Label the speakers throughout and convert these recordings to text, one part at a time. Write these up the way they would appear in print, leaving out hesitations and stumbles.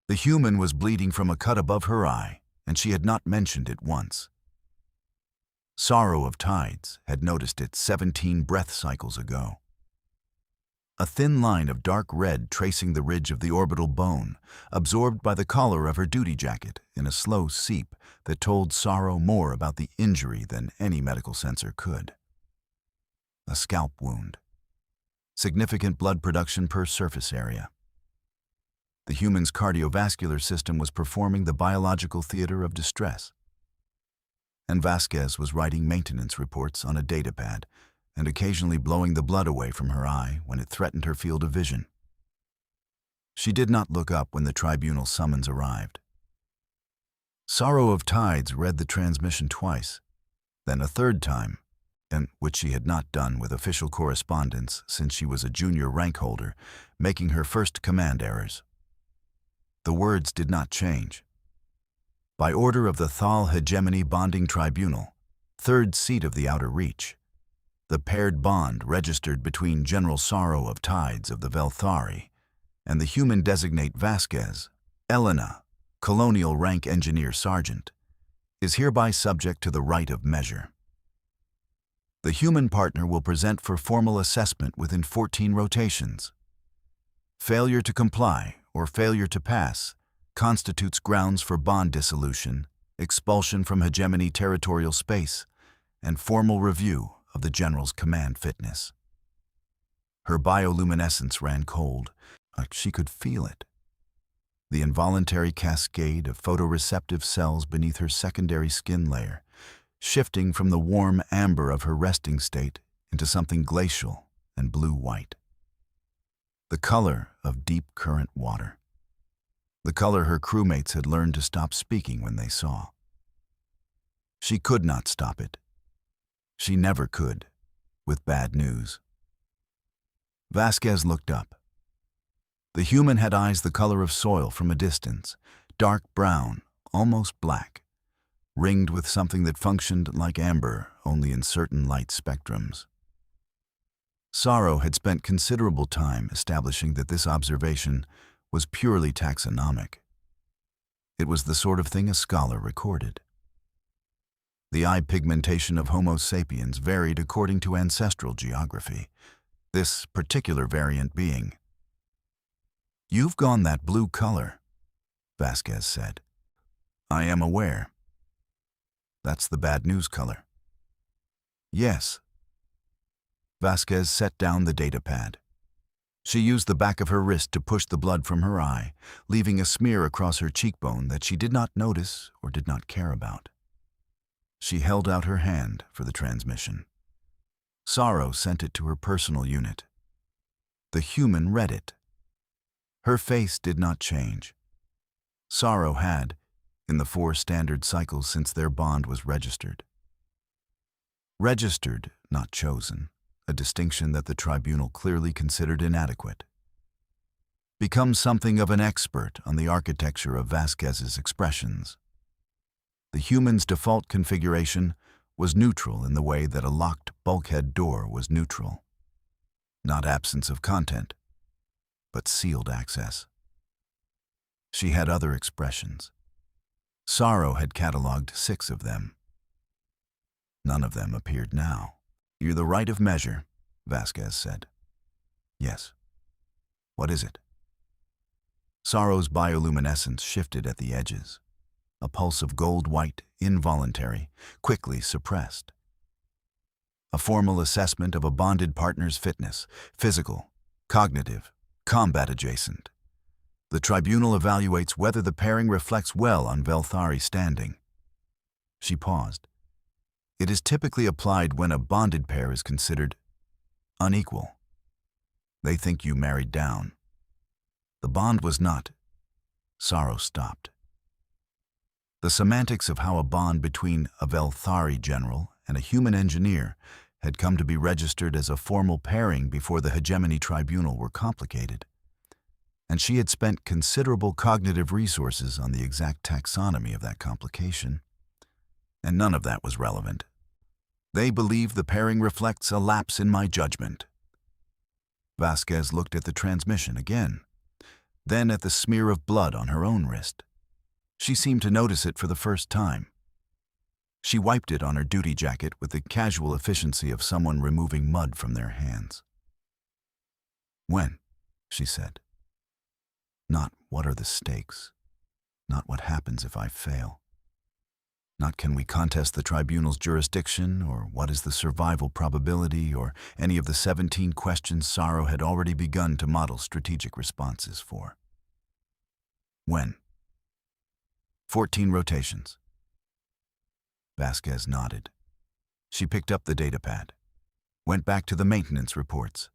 Speaker 1: The human was bleeding from a cut above her eye, and she had not mentioned it once. Sorrow of Tides had noticed it 17 breath cycles ago. A thin line of dark red tracing the ridge of the orbital bone, absorbed by the collar of her duty jacket in a slow seep that told Sorrow more about the injury than any medical sensor could. A scalp wound. Significant blood production per surface area. The human's cardiovascular system was performing the biological theater of distress. And Vasquez was writing maintenance reports on a datapad and occasionally blowing the blood away from her eye when it threatened her field of vision. She did not look up when the tribunal summons arrived. Sorrow of Tides read the transmission twice, then a third time, and which she had not done with official correspondence since she was a junior rank holder, making her first command errors. The words did not change. By order of the Thal Hegemony Bonding Tribunal, third seat of the Outer Reach, the paired bond registered between General Sorrow of Tides of the Velthari and the human designate Vasquez, Elena, colonial rank engineer sergeant, is hereby subject to the right of measure. The human partner will present for formal assessment within 14 rotations. Failure to comply or failure to pass constitutes grounds for bond dissolution, expulsion from hegemony territorial space, and formal review of the general's command fitness. Her bioluminescence ran cold, like she could feel it. The involuntary cascade of photoreceptive cells beneath her secondary skin layer, shifting from the warm amber of her resting state into something glacial and blue-white. The color of deep current water. The color her crewmates had learned to stop speaking when they saw. She could not stop it. She never could, with bad news. Vasquez looked up. The human had eyes the color of soil from a distance, dark brown, almost black, ringed with something that functioned like amber only in certain light spectrums. Sorrow had spent considerable time establishing that this observation was purely taxonomic. It was the sort of thing a scholar recorded. The eye pigmentation of Homo sapiens varied according to ancestral geography, this particular variant being. "You've gone that blue color," Vasquez said. "I am aware." "That's the bad news color." "Yes." Vasquez set down the datapad. She used the back of her wrist to push the blood from her eye, leaving a smear across her cheekbone that she did not notice or did not care about. She held out her hand for the transmission. Sorrow sent it to her personal unit. The human read it. Her face did not change. Sorrow had, in the 4 standard cycles since their bond was registered. Registered, not chosen, a distinction that the tribunal clearly considered inadequate. Become something of an expert on the architecture of Vasquez's expressions. The human's default configuration was neutral in the way that a locked bulkhead door was neutral. Not absence of content, but sealed access. She had other expressions. Sorrow had cataloged 6 of them. None of them appeared now. "You're the right of measure," Vasquez said. "Yes." "What is it?" Sorrow's bioluminescence shifted at the edges. A pulse of gold-white, involuntary, quickly suppressed. A formal assessment of a bonded partner's fitness, physical, cognitive, combat adjacent. The tribunal evaluates whether the pairing reflects well on Velthari standing. She paused. It is typically applied when a bonded pair is considered unequal. They think you married down. The bond was not. Sorrow stopped. The semantics of how a bond between a Velthari general and a human engineer had come to be registered as a formal pairing before the Hegemony Tribunal were complicated, and she had spent considerable cognitive resources on the exact taxonomy of that complication, and none of that was relevant. They believe the pairing reflects a lapse in my judgment. Vasquez looked at the transmission again. then at the smear of blood on her own wrist. She seemed to notice it for the first time. She wiped it on her duty jacket with the casual efficiency of someone removing mud from their hands. "When?" she said. "Not what are the stakes. Not what happens if I fail. Not can we contest the tribunal's jurisdiction, or what is the survival probability, or any of the 17 questions Sorrow had already begun to model strategic responses for. When? 14 rotations. Vasquez nodded. She picked up the datapad, went back to the maintenance reports.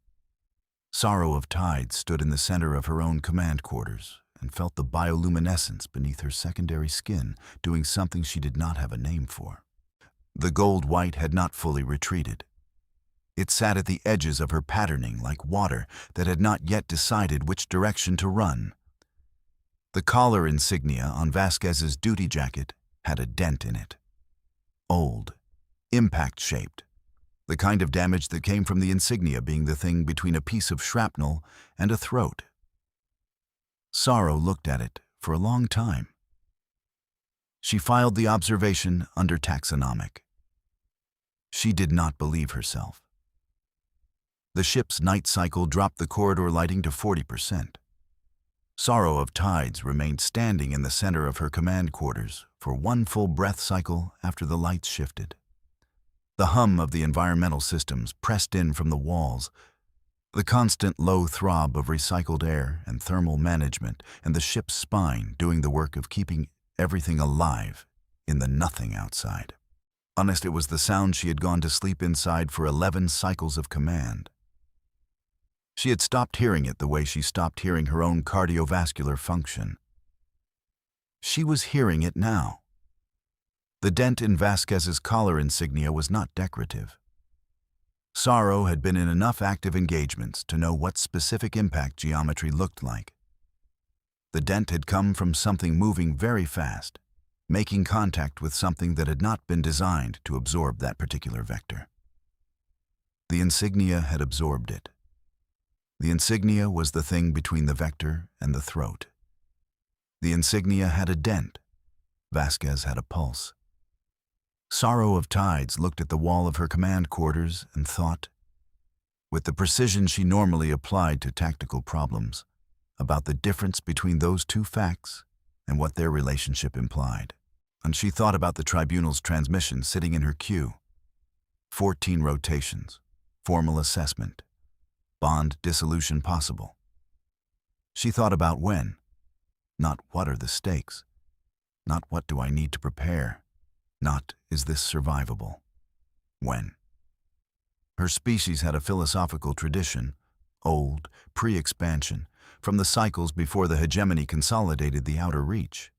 Speaker 1: Sorrow of Tides stood in the center of her own command quarters and felt the bioluminescence beneath her secondary skin doing something she did not have a name for. The gold-white had not fully retreated. It sat at the edges of her patterning like water that had not yet decided which direction to run. The collar insignia on Vasquez's duty jacket had a dent in it. Old, impact-shaped, the kind of damage that came from the insignia being the thing between a piece of shrapnel and a throat. Sorrow looked at it for a long time. She filed the observation under taxonomic. She did not believe herself. The ship's night cycle dropped the corridor lighting to 40%. Sorrow of Tides remained standing in the center of her command quarters for one full breath cycle after the lights shifted. The hum of the environmental systems pressed in from the walls, the constant low throb of recycled air and thermal management, and the ship's spine doing the work of keeping everything alive in the nothing outside. Honest, it was the sound she had gone to sleep inside for 11 cycles of command. She had stopped hearing it the way she stopped hearing her own cardiovascular function. She was hearing it now. The dent in Vasquez's collar insignia was not decorative. Sorrow had been in enough active engagements to know what specific impact geometry looked like. The dent had come from something moving very fast, making contact with something that had not been designed to absorb that particular vector. The insignia had absorbed it. The insignia was the thing between the vector and the throat. The insignia had a dent. Vasquez had a pulse. Sorrow of Tides looked at the wall of her command quarters and thought, with the precision she normally applied to tactical problems, about the difference between those two facts and what their relationship implied. And she thought about the tribunal's transmission sitting in her queue. 14 rotations, formal assessment, bond dissolution possible. She thought about when, not what are the stakes, not what do I need to prepare, not is this survivable. When? Her species had a philosophical tradition, old, pre-expansion, from the cycles before the hegemony consolidated the outer reach,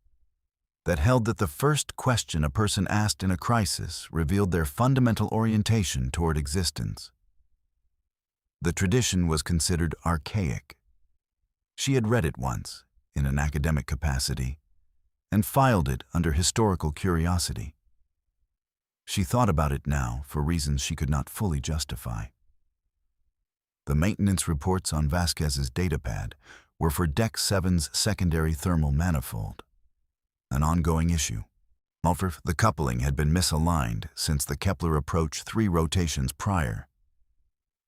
Speaker 1: that held that the first question a person asked in a crisis revealed their fundamental orientation toward existence. The tradition was considered archaic. She had read it once, in an academic capacity, and filed it under historical curiosity. She thought about it now for reasons she could not fully justify. The maintenance reports on Vasquez's datapad were for Deck 7's secondary thermal manifold, an ongoing issue. The coupling had been misaligned since the Kepler approach 3 rotations prior,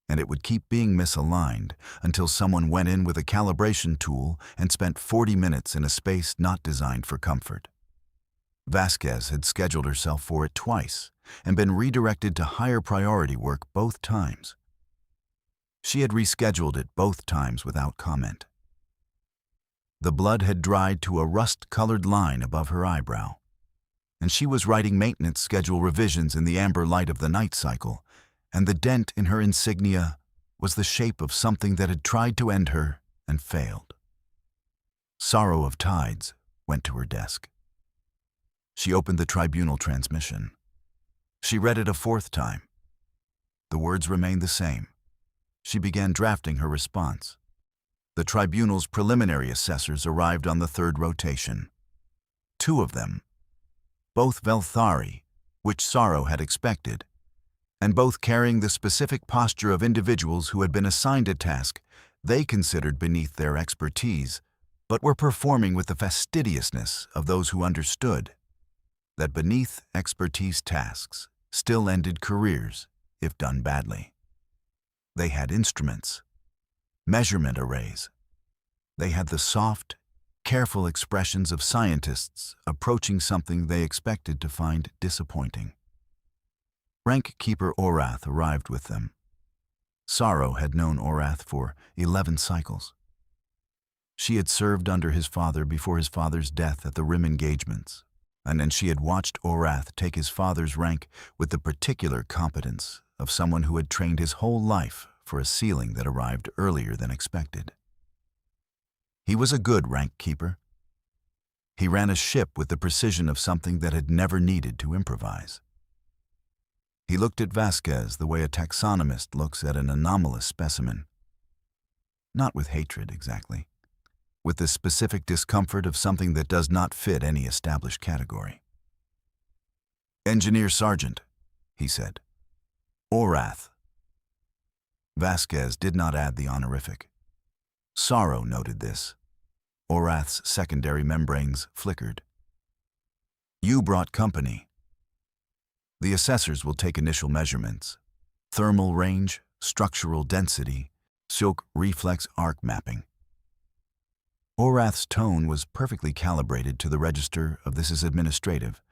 Speaker 1: and it would keep being misaligned until someone went in with a calibration tool and spent 40 minutes in a space not designed for comfort. Vasquez had scheduled herself for it twice and been redirected to higher priority work both times. She had rescheduled it both times without comment. The blood had dried to a rust-colored line above her eyebrow, and she was writing maintenance schedule revisions in the amber light of the night cycle, and the dent in her insignia was the shape of something that had tried to end her and failed. Sorrow of Tides went to her desk. She opened the tribunal transmission. She read it a 4th time. The words remained the same. She began drafting her response. The tribunal's preliminary assessors arrived on the 3rd rotation. 2 of them, both Velthari, which Sorrow had expected, and both carrying the specific posture of individuals who had been assigned a task they considered beneath their expertise, but were performing with the fastidiousness of those who understood that beneath expertise tasks still ended careers if done badly. They had instruments, measurement arrays. They had the soft, careful expressions of scientists approaching something they expected to find disappointing. Rank Keeper Orath arrived with them. Sorrow had known Orath for 11 cycles. She had served under his father before his father's death at the Rim engagements, and then she had watched Orath take his father's rank with the particular competence of someone who had trained his whole life for a ceiling that arrived earlier than expected. He was a good rank keeper. He ran a ship with the precision of something that had never needed to improvise. He looked at Vasquez the way a taxonomist looks at an anomalous specimen. Not with hatred, exactly. With the specific discomfort of something that does not fit any established category. "Engineer Sergeant," he said. "Orath." Vasquez did not add the honorific. Sorrow noted this. Orath's secondary membranes flickered. "You brought company. The assessors will take initial measurements. Thermal range, structural density, silk reflex arc mapping." Orath's tone was perfectly calibrated to the register of "this is administrative,"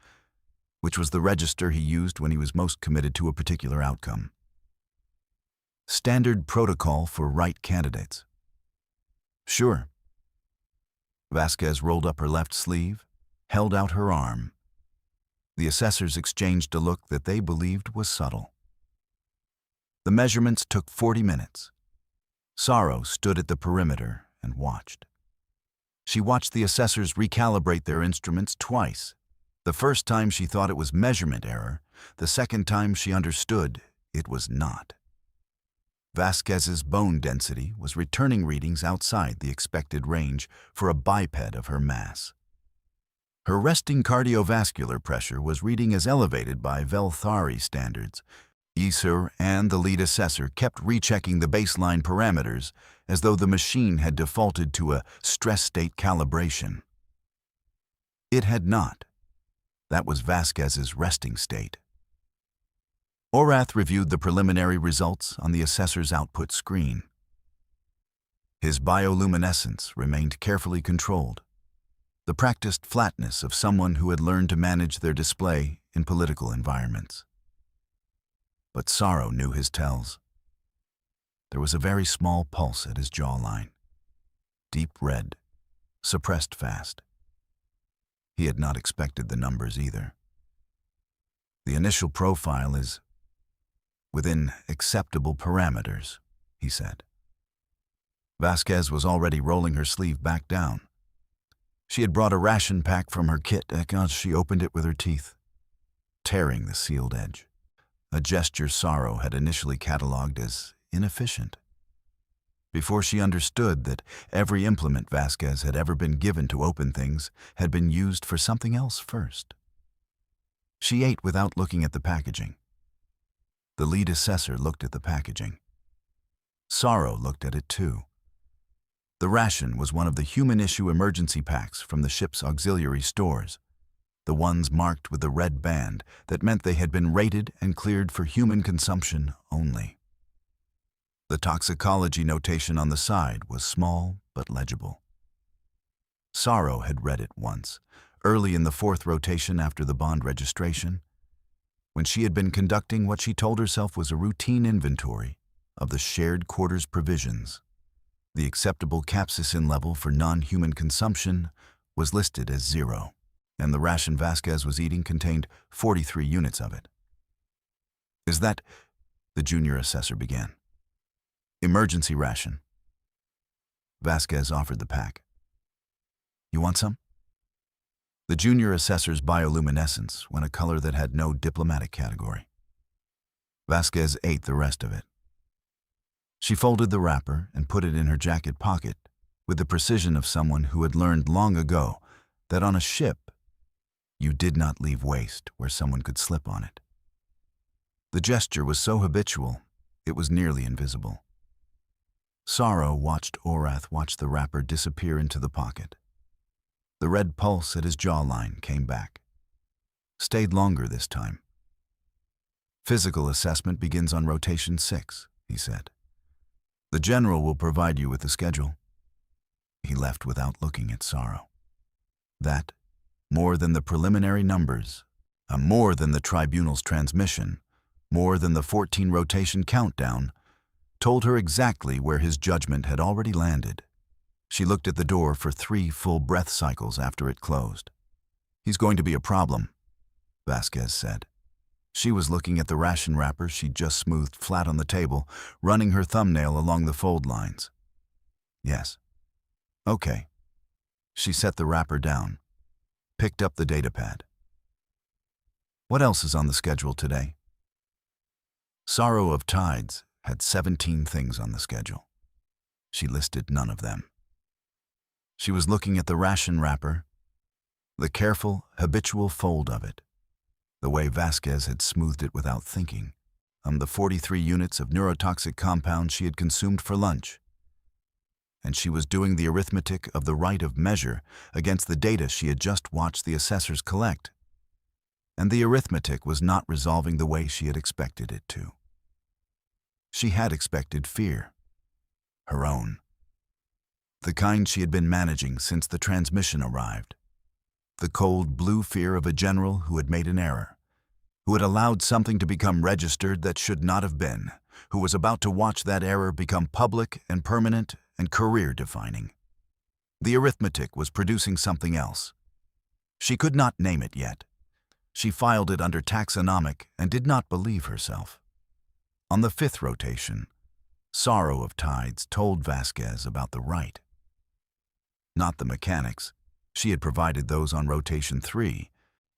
Speaker 1: which was the register he used when he was most committed to a particular outcome. Standard protocol for right candidates. "Sure." Vasquez rolled up her left sleeve, held out her arm. The assessors exchanged a look that they believed was subtle. The measurements took 40 minutes. Sorrow stood at the perimeter and watched. She watched the assessors recalibrate their instruments twice. The first time she thought it was measurement error, the second time she understood it was not. Vasquez's bone density was returning readings outside the expected range for a biped of her mass. Her resting cardiovascular pressure was reading as elevated by Velthari standards. Isur and the lead assessor kept rechecking the baseline parameters as though the machine had defaulted to a stress state calibration. It had not. That was Vasquez's resting state. Orath reviewed the preliminary results on the assessor's output screen. His bioluminescence remained carefully controlled, the practiced flatness of someone who had learned to manage their display in political environments. But Sorrow knew his tells. There was a very small pulse at his jawline, deep red, suppressed fast. He had not expected the numbers either. "The initial profile is within acceptable parameters," he said. Vasquez was already rolling her sleeve back down. She had brought a ration pack from her kit as she opened it with her teeth, tearing the sealed edge, a gesture Sorrow had initially catalogued as inefficient. Before she understood that every implement Vasquez had ever been given to open things had been used for something else first. She ate without looking at the packaging. The lead assessor looked at the packaging. Sorrow looked at it too. The ration was one of the human-issue emergency packs from the ship's auxiliary stores, the ones marked with the red band that meant they had been rated and cleared for human consumption only. The toxicology notation on the side was small but legible. Sorrow had read it once, early in the 4th rotation after the bond registration, when she had been conducting what she told herself was a routine inventory of the shared quarters provisions. The acceptable capsaicin level for non-human consumption was listed as 0, and the ration Vasquez was eating contained 43 units of it. "Is that," the junior assessor began. "Emergency ration." Vasquez offered the pack. "You want some?" The junior assessor's bioluminescence went a color that had no diplomatic category. Vasquez ate the rest of it. She folded the wrapper and put it in her jacket pocket with the precision of someone who had learned long ago that on a ship, you did not leave waste where someone could slip on it. The gesture was so habitual, it was nearly invisible. Sorrow watched Orath watch the wrapper disappear into the pocket. The red pulse at his jawline came back. Stayed longer this time. "Physical assessment begins on rotation 6, he said. "The general will provide you with the schedule." He left without looking at Sorrow. That, more than the preliminary numbers, more than the tribunal's transmission, more than the 14 rotation countdown, told her exactly where his judgment had already landed. She looked at the door for 3 full breath cycles after it closed. "He's going to be a problem," Vasquez said. She was looking at the ration wrapper she'd just smoothed flat on the table, running her thumbnail along the fold lines. "Yes." "Okay." She set the wrapper down, picked up the datapad. "What else is on the schedule today?" Sorrow of Tides had 17 things on the schedule. She listed none of them. She was looking at the ration wrapper, the careful, habitual fold of it, the way Vasquez had smoothed it without thinking, the 43 units of neurotoxic compound she had consumed for lunch. And she was doing the arithmetic of the right of measure against the data she had just watched the assessors collect. And the arithmetic was not resolving the way she had expected it to. She had expected fear. Her own. The kind she had been managing since the transmission arrived. The cold blue fear of a general who had made an error, who had allowed something to become registered that should not have been, who was about to watch that error become public and permanent and career-defining. The arithmetic was producing something else. She could not name it yet. She filed it under taxonomic and did not believe herself. On the 5th rotation, Sorrow of Tides told Vasquez about the right. Not the mechanics. She had provided those on rotation 3,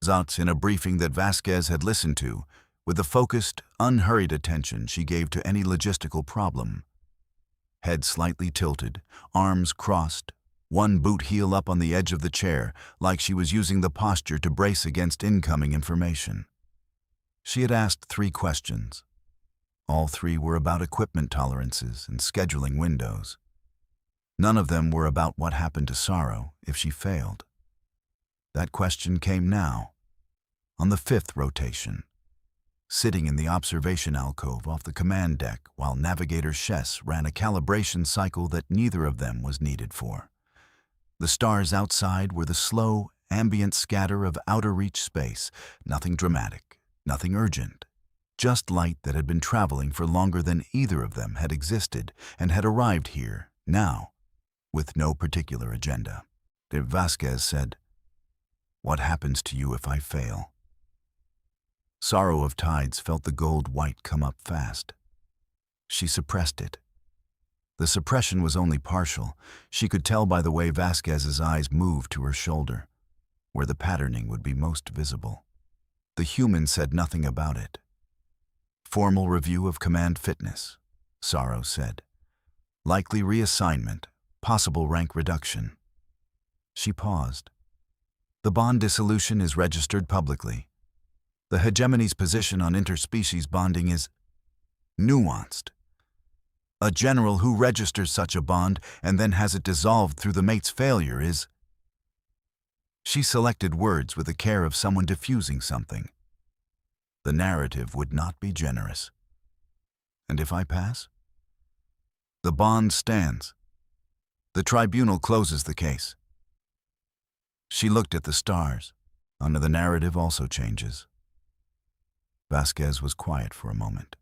Speaker 1: Zotz in a briefing that Vasquez had listened to, with the focused, unhurried attention she gave to any logistical problem. Head slightly tilted, arms crossed, one boot heel up on the edge of the chair, like she was using the posture to brace against incoming information. She had asked 3 questions. All 3 were about equipment tolerances and scheduling windows. None of them were about what happened to Sorrow if she failed. That question came now, on the 5th rotation, sitting in the observation alcove off the command deck while Navigator Chess ran a calibration cycle that neither of them was needed for. The stars outside were the slow, ambient scatter of outer-reach space, nothing dramatic, nothing urgent, just light that had been traveling for longer than either of them had existed and had arrived here, now, with no particular agenda. Vasquez said, "What happens to you if I fail?" Sorrow of Tides felt the gold white come up fast. She suppressed it. The suppression was only partial. She could tell by the way Vasquez's eyes moved to her shoulder, where the patterning would be most visible. The human said nothing about it. "Formal review of command fitness," Sorrow said. "Likely reassignment, possible rank reduction." She paused. "The bond dissolution is registered publicly. The hegemony's position on interspecies bonding is nuanced. A general who registers such a bond and then has it dissolved through the mate's failure is..." She selected words with the care of someone diffusing something. The narrative would not be generous. "And if I pass?" "The bond stands. The tribunal closes the case." She looked at the stars. Under the narrative also changes. Vasquez was quiet for a moment.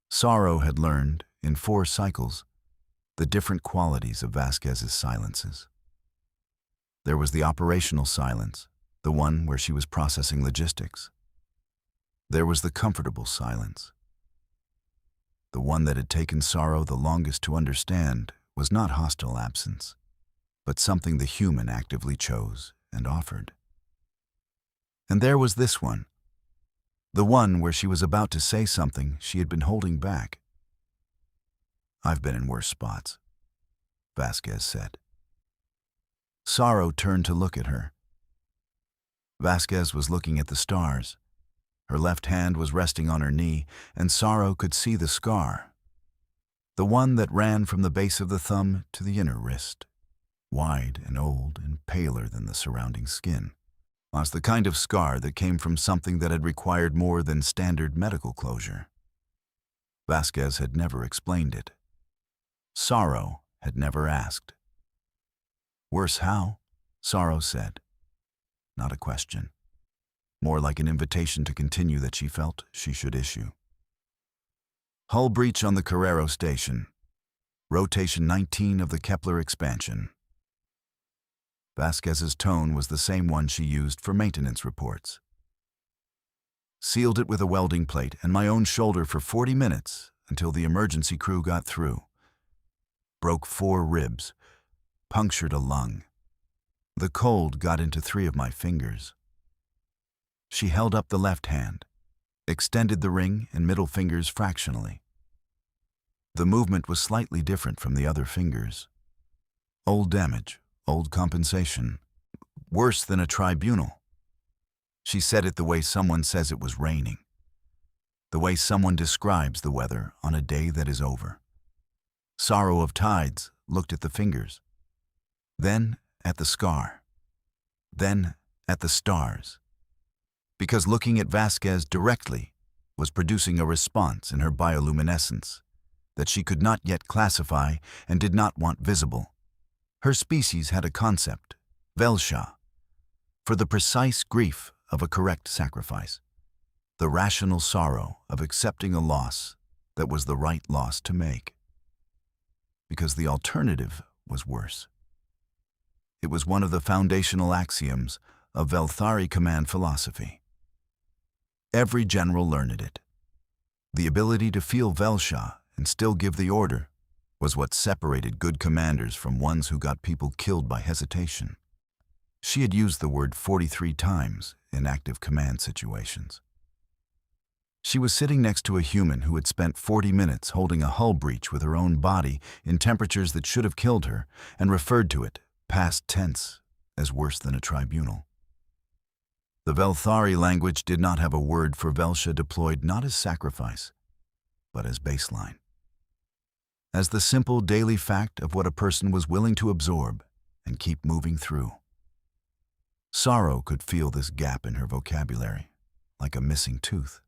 Speaker 1: Sorrow had learned, in 4 cycles, the different qualities of Vasquez's silences. There was the operational silence, the one where she was processing logistics. There was the comfortable silence. The one that had taken Sorrow the longest to understand was not hostile absence, but something the human actively chose and offered. And there was this one, the one where she was about to say something she had been holding back. "I've been in worse spots," Vasquez said. Sorrow turned to look at her. Vasquez was looking at the stars. Her left hand was resting on her knee, and Sorrow could see the scar. the one that ran from the base of the thumb to the inner wrist, wide and old and paler than the surrounding skin, was the kind of scar that came from something that had required more than standard medical closure. Vasquez had never explained it. Sorrow had never asked. "Worse how?" Sorrow said. Not a question. More like an invitation to continue that she felt she should issue. Hull breach on the Carrero station. Rotation 19 of the Kepler expansion. Vasquez's tone was the same one she used for maintenance reports. Sealed it with a welding plate and my own shoulder for 40 minutes until the emergency crew got through. Broke 4 ribs, punctured a lung. The cold got into 3 of my fingers. She held up the left hand, extended the ring and middle fingers fractionally. The movement was slightly different from the other fingers. Old damage, old compensation, worse than a tribunal. She said it the way someone says it was raining, the way someone describes the weather on a day that is over. Sorrow of Tides looked at the fingers, then at the scar, then at the stars, because looking at Vasquez directly was producing a response in her bioluminescence that she could not yet classify and did not want visible. Her species had a concept, Velsha, for the precise grief of a correct sacrifice, the rational sorrow of accepting a loss that was the right loss to make, because the alternative was worse. It was one of the foundational axioms of Velthari command philosophy. Every general learned it. The ability to feel Velsha and still give the order was what separated good commanders from ones who got people killed by hesitation. She had used the word 43 times in active command situations. She was sitting next to a human who had spent 40 minutes holding a hull breach with her own body in temperatures that should have killed her and referred to it, past tense, as worse than a tribunal. The Velthari language did not have a word for Velsha deployed not as sacrifice, but as baseline. As the simple daily fact of what a person was willing to absorb and keep moving through. Sorrow could feel this gap in her vocabulary, like a missing tooth.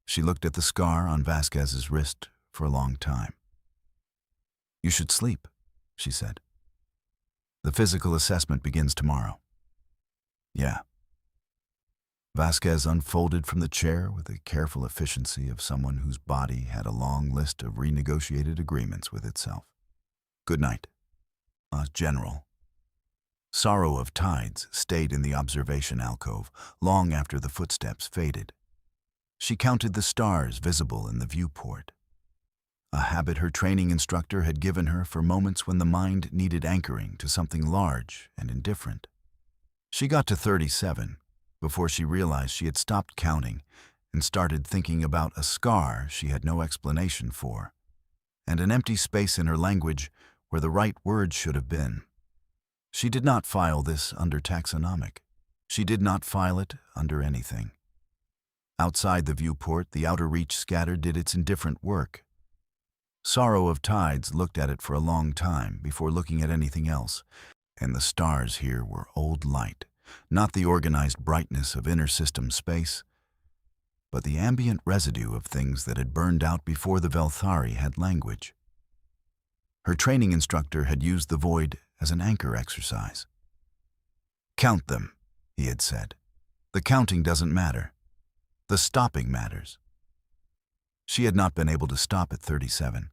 Speaker 1: She looked at the scar on Vasquez's wrist for a long time. "You should sleep," she said. "The physical assessment begins tomorrow." "Yeah." Vasquez unfolded from the chair with the careful efficiency of someone whose body had a long list of renegotiated agreements with itself. "Good night, General." Sorrow of Tides stayed in the observation alcove long after the footsteps faded. She counted the stars visible in the viewport, a habit her training instructor had given her for moments when the mind needed anchoring to something large and indifferent. She got to 37 before she realized she had stopped counting and started thinking about a scar she had no explanation for, and an empty space in her language where the right word should have been. She did not file this under taxonomic. She did not file it under anything. Outside the viewport, the outer reach scatter did its indifferent work. Sorrow of Tides looked at it for a long time before looking at anything else, and the stars here were old light, not the organized brightness of inner system space, but the ambient residue of things that had burned out before the Velthari had language. Her training instructor had used the void as an anchor exercise. "Count them," he had said. "The counting doesn't matter. The stopping matters." She had not been able to stop at 37.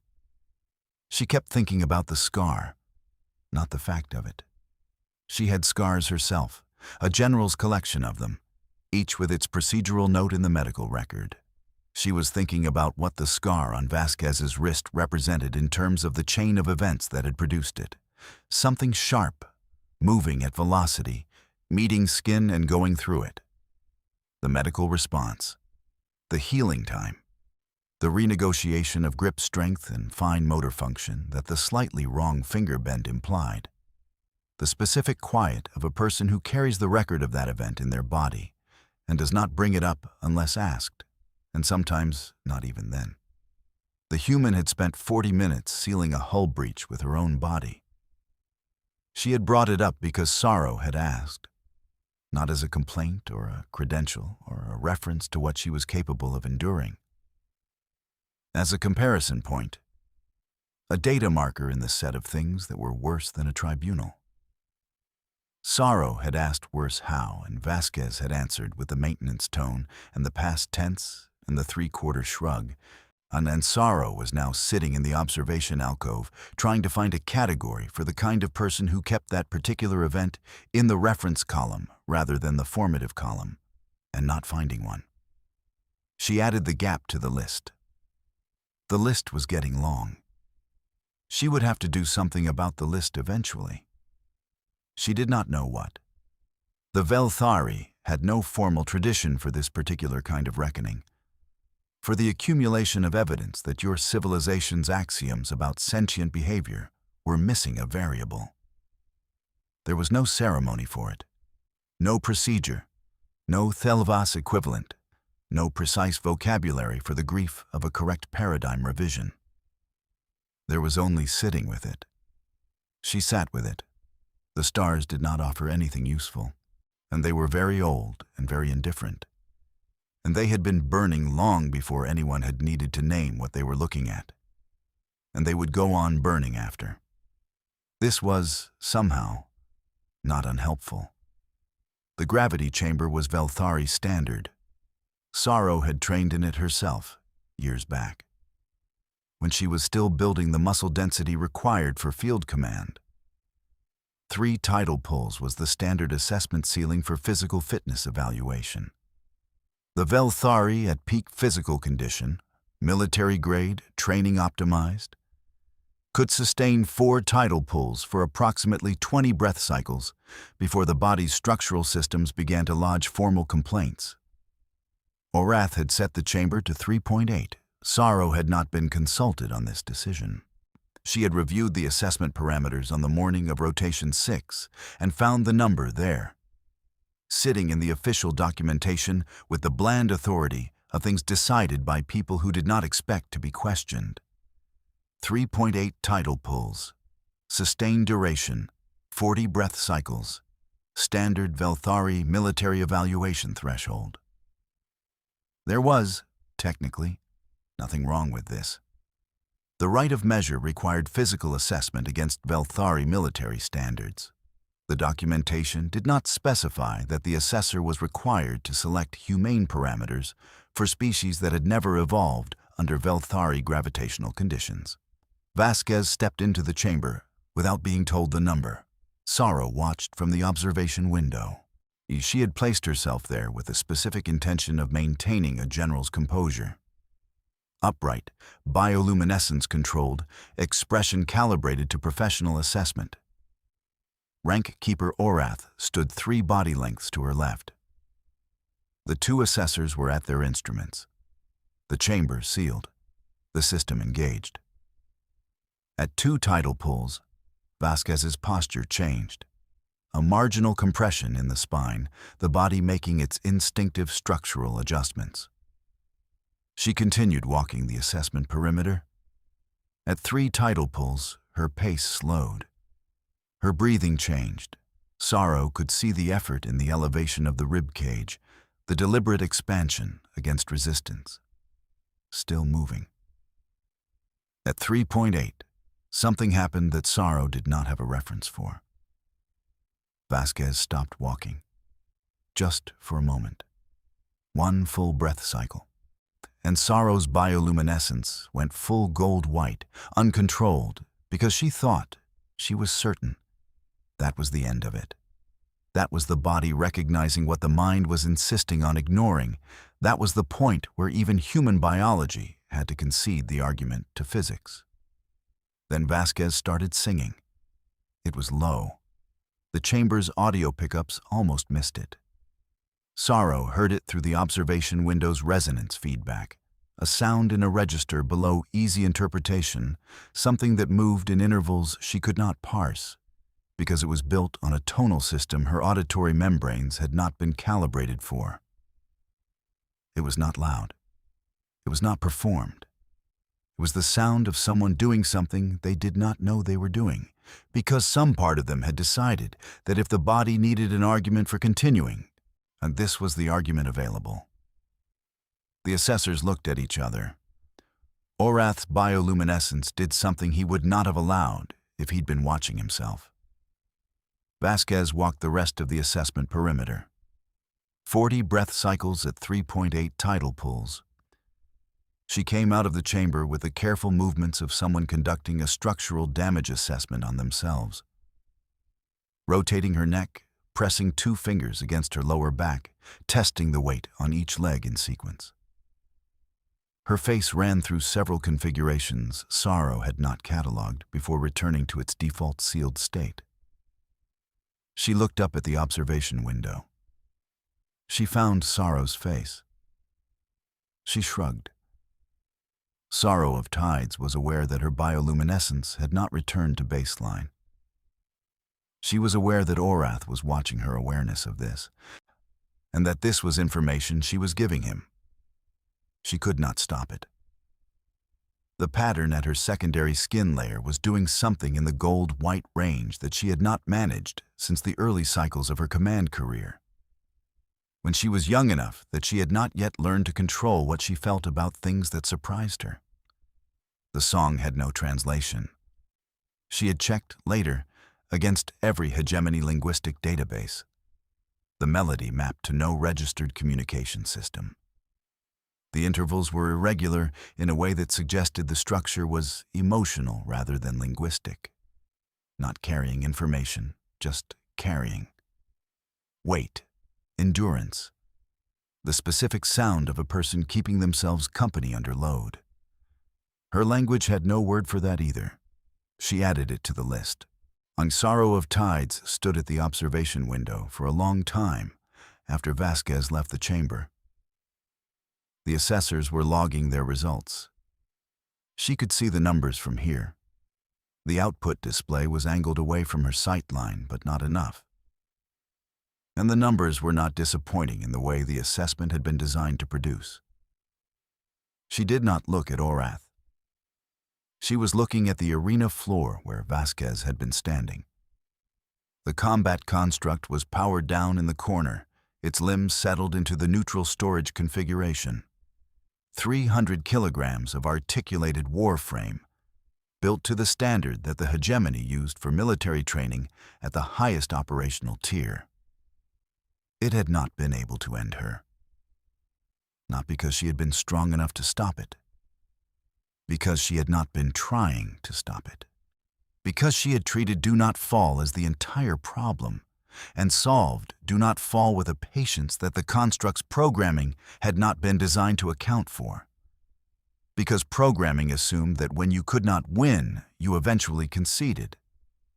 Speaker 1: She kept thinking about the scar, not the fact of it. She had scars herself, a general's collection of them, each with its procedural note in the medical record. She was thinking about what the scar on Vasquez's wrist represented in terms of the chain of events that had produced it. Something sharp, moving at velocity, meeting skin and going through it. The medical response, the healing time, the renegotiation of grip strength and fine motor function that the slightly wrong finger bend implied. The specific quiet of a person who carries the record of that event in their body and does not bring it up unless asked, and sometimes not even then. The human had spent 40 minutes sealing a hull breach with her own body. She had brought it up because Sorrow had asked, not as a complaint or a credential or a reference to what she was capable of enduring. As a comparison point, a data marker in the set of things that were worse than a tribunal. Sorrow had asked worse how, and Vasquez had answered with the maintenance tone and the past tense and the three-quarter shrug, and Sorrow was now sitting in the observation alcove, trying to find a category for the kind of person who kept that particular event in the reference column rather than the formative column, and not finding one. She added the gap to the list. The list was getting long. She would have to do something about the list eventually. She did not know what. The Velthari had no formal tradition for this particular kind of reckoning, for the accumulation of evidence that your civilization's axioms about sentient behavior were missing a variable. There was no ceremony for it, no procedure, no Thelvas equivalent, no precise vocabulary for the grief of a correct paradigm revision. There was only sitting with it. She sat with it. The stars did not offer anything useful, and they were very old and very indifferent. And they had been burning long before anyone had needed to name what they were looking at. And they would go on burning after. This was, somehow, not unhelpful. The gravity chamber was Velthari standard. Sorrow had trained in it herself, years back, when she was still building the muscle density required for field command. 3 tidal pulls was the standard assessment ceiling for physical fitness evaluation. The Velthari at peak physical condition, military grade, training optimized, could sustain 4 tidal pulls for approximately 20 breath cycles before the body's structural systems began to lodge formal complaints. Orath had set the chamber to 3.8. Sorrow had not been consulted on this decision. She had reviewed the assessment parameters on the morning of rotation 6 and found the number there, sitting in the official documentation with the bland authority of things decided by people who did not expect to be questioned. 3.8 tidal pulls, sustained duration, 40 breath cycles, standard Velthari military evaluation threshold. There was, technically, nothing wrong with this. The right of measure required physical assessment against Velthari military standards. The documentation did not specify that the assessor was required to select humane parameters for species that had never evolved under Velthari gravitational conditions. Vasquez stepped into the chamber without being told the number. Sorrow watched from the observation window. She had placed herself there with the specific intention of maintaining a general's composure. Upright, bioluminescence-controlled, expression calibrated to professional assessment. Rank Keeper Orath stood 3 body lengths to her left. The 2 assessors were at their instruments. The chamber sealed. The system engaged. At 2 tidal pulls, Vasquez's posture changed. A marginal compression in the spine, the body making its instinctive structural adjustments. She continued walking the assessment perimeter. At 3 tidal pulls, her pace slowed. Her breathing changed. Sorrow could see the effort in the elevation of the rib cage, the deliberate expansion against resistance. Still moving. At 3.8, something happened that Sorrow did not have a reference for. Vasquez stopped walking. Just for a moment. 1 full breath cycle. And Sorrow's bioluminescence went full gold white, uncontrolled, because she thought, she was certain, that was the end of it. That was the body recognizing what the mind was insisting on ignoring. That was the point where even human biology had to concede the argument to physics. Then Vasquez started singing. It was low. The chamber's audio pickups almost missed it. Sorrow heard it through the observation window's resonance feedback, a sound in a register below easy interpretation, something that moved in intervals she could not parse, because it was built on a tonal system her auditory membranes had not been calibrated for. It was not loud. It was not performed. It was the sound of someone doing something they did not know they were doing, because some part of them had decided that if the body needed an argument for continuing, and this was the argument available. The assessors looked at each other. Orath's bioluminescence did something he would not have allowed if he'd been watching himself. Vasquez walked the rest of the assessment perimeter. 40 breath cycles at 3.8 tidal pulls. She came out of the chamber with the careful movements of someone conducting a structural damage assessment on themselves. Rotating her neck, pressing 2 fingers against her lower back, testing the weight on each leg in sequence. Her face ran through several configurations Sorrow had not catalogued before returning to its default sealed state. She looked up at the observation window. She found Sorrow's face. She shrugged. Sorrow of Tides was aware that her bioluminescence had not returned to baseline. She was aware that Orath was watching her awareness of this, and that this was information she was giving him. She could not stop it. The pattern at her secondary skin layer was doing something in the gold-white range that she had not managed since the early cycles of her command career, when she was young enough that she had not yet learned to control what she felt about things that surprised her. The song had no translation. She had checked, later, against every hegemony linguistic database. The melody mapped to no registered communication system. The intervals were irregular in a way that suggested the structure was emotional rather than linguistic. Not carrying information, just carrying. Weight, endurance, the specific sound of a person keeping themselves company under load. Her language had no word for that either. She added it to the list. Sorrow of Tides stood at the observation window for a long time after Vasquez left the chamber. The assessors were logging their results. She could see the numbers from here. The output display was angled away from her sight line, but not enough. And the numbers were not disappointing in the way the assessment had been designed to produce. She did not look at Orath. She was looking at the arena floor where Vasquez had been standing. The combat construct was powered down in the corner, its limbs settled into the neutral storage configuration. 300 kilograms of articulated war frame, built to the standard that the hegemony used for military training at the highest operational tier. It had not been able to end her. Not because she had been strong enough to stop it. Because she had not been trying to stop it. Because she had treated Do Not Fall as the entire problem, and solved Do Not Fall with a patience that the construct's programming had not been designed to account for. Because programming assumed that when you could not win, you eventually conceded,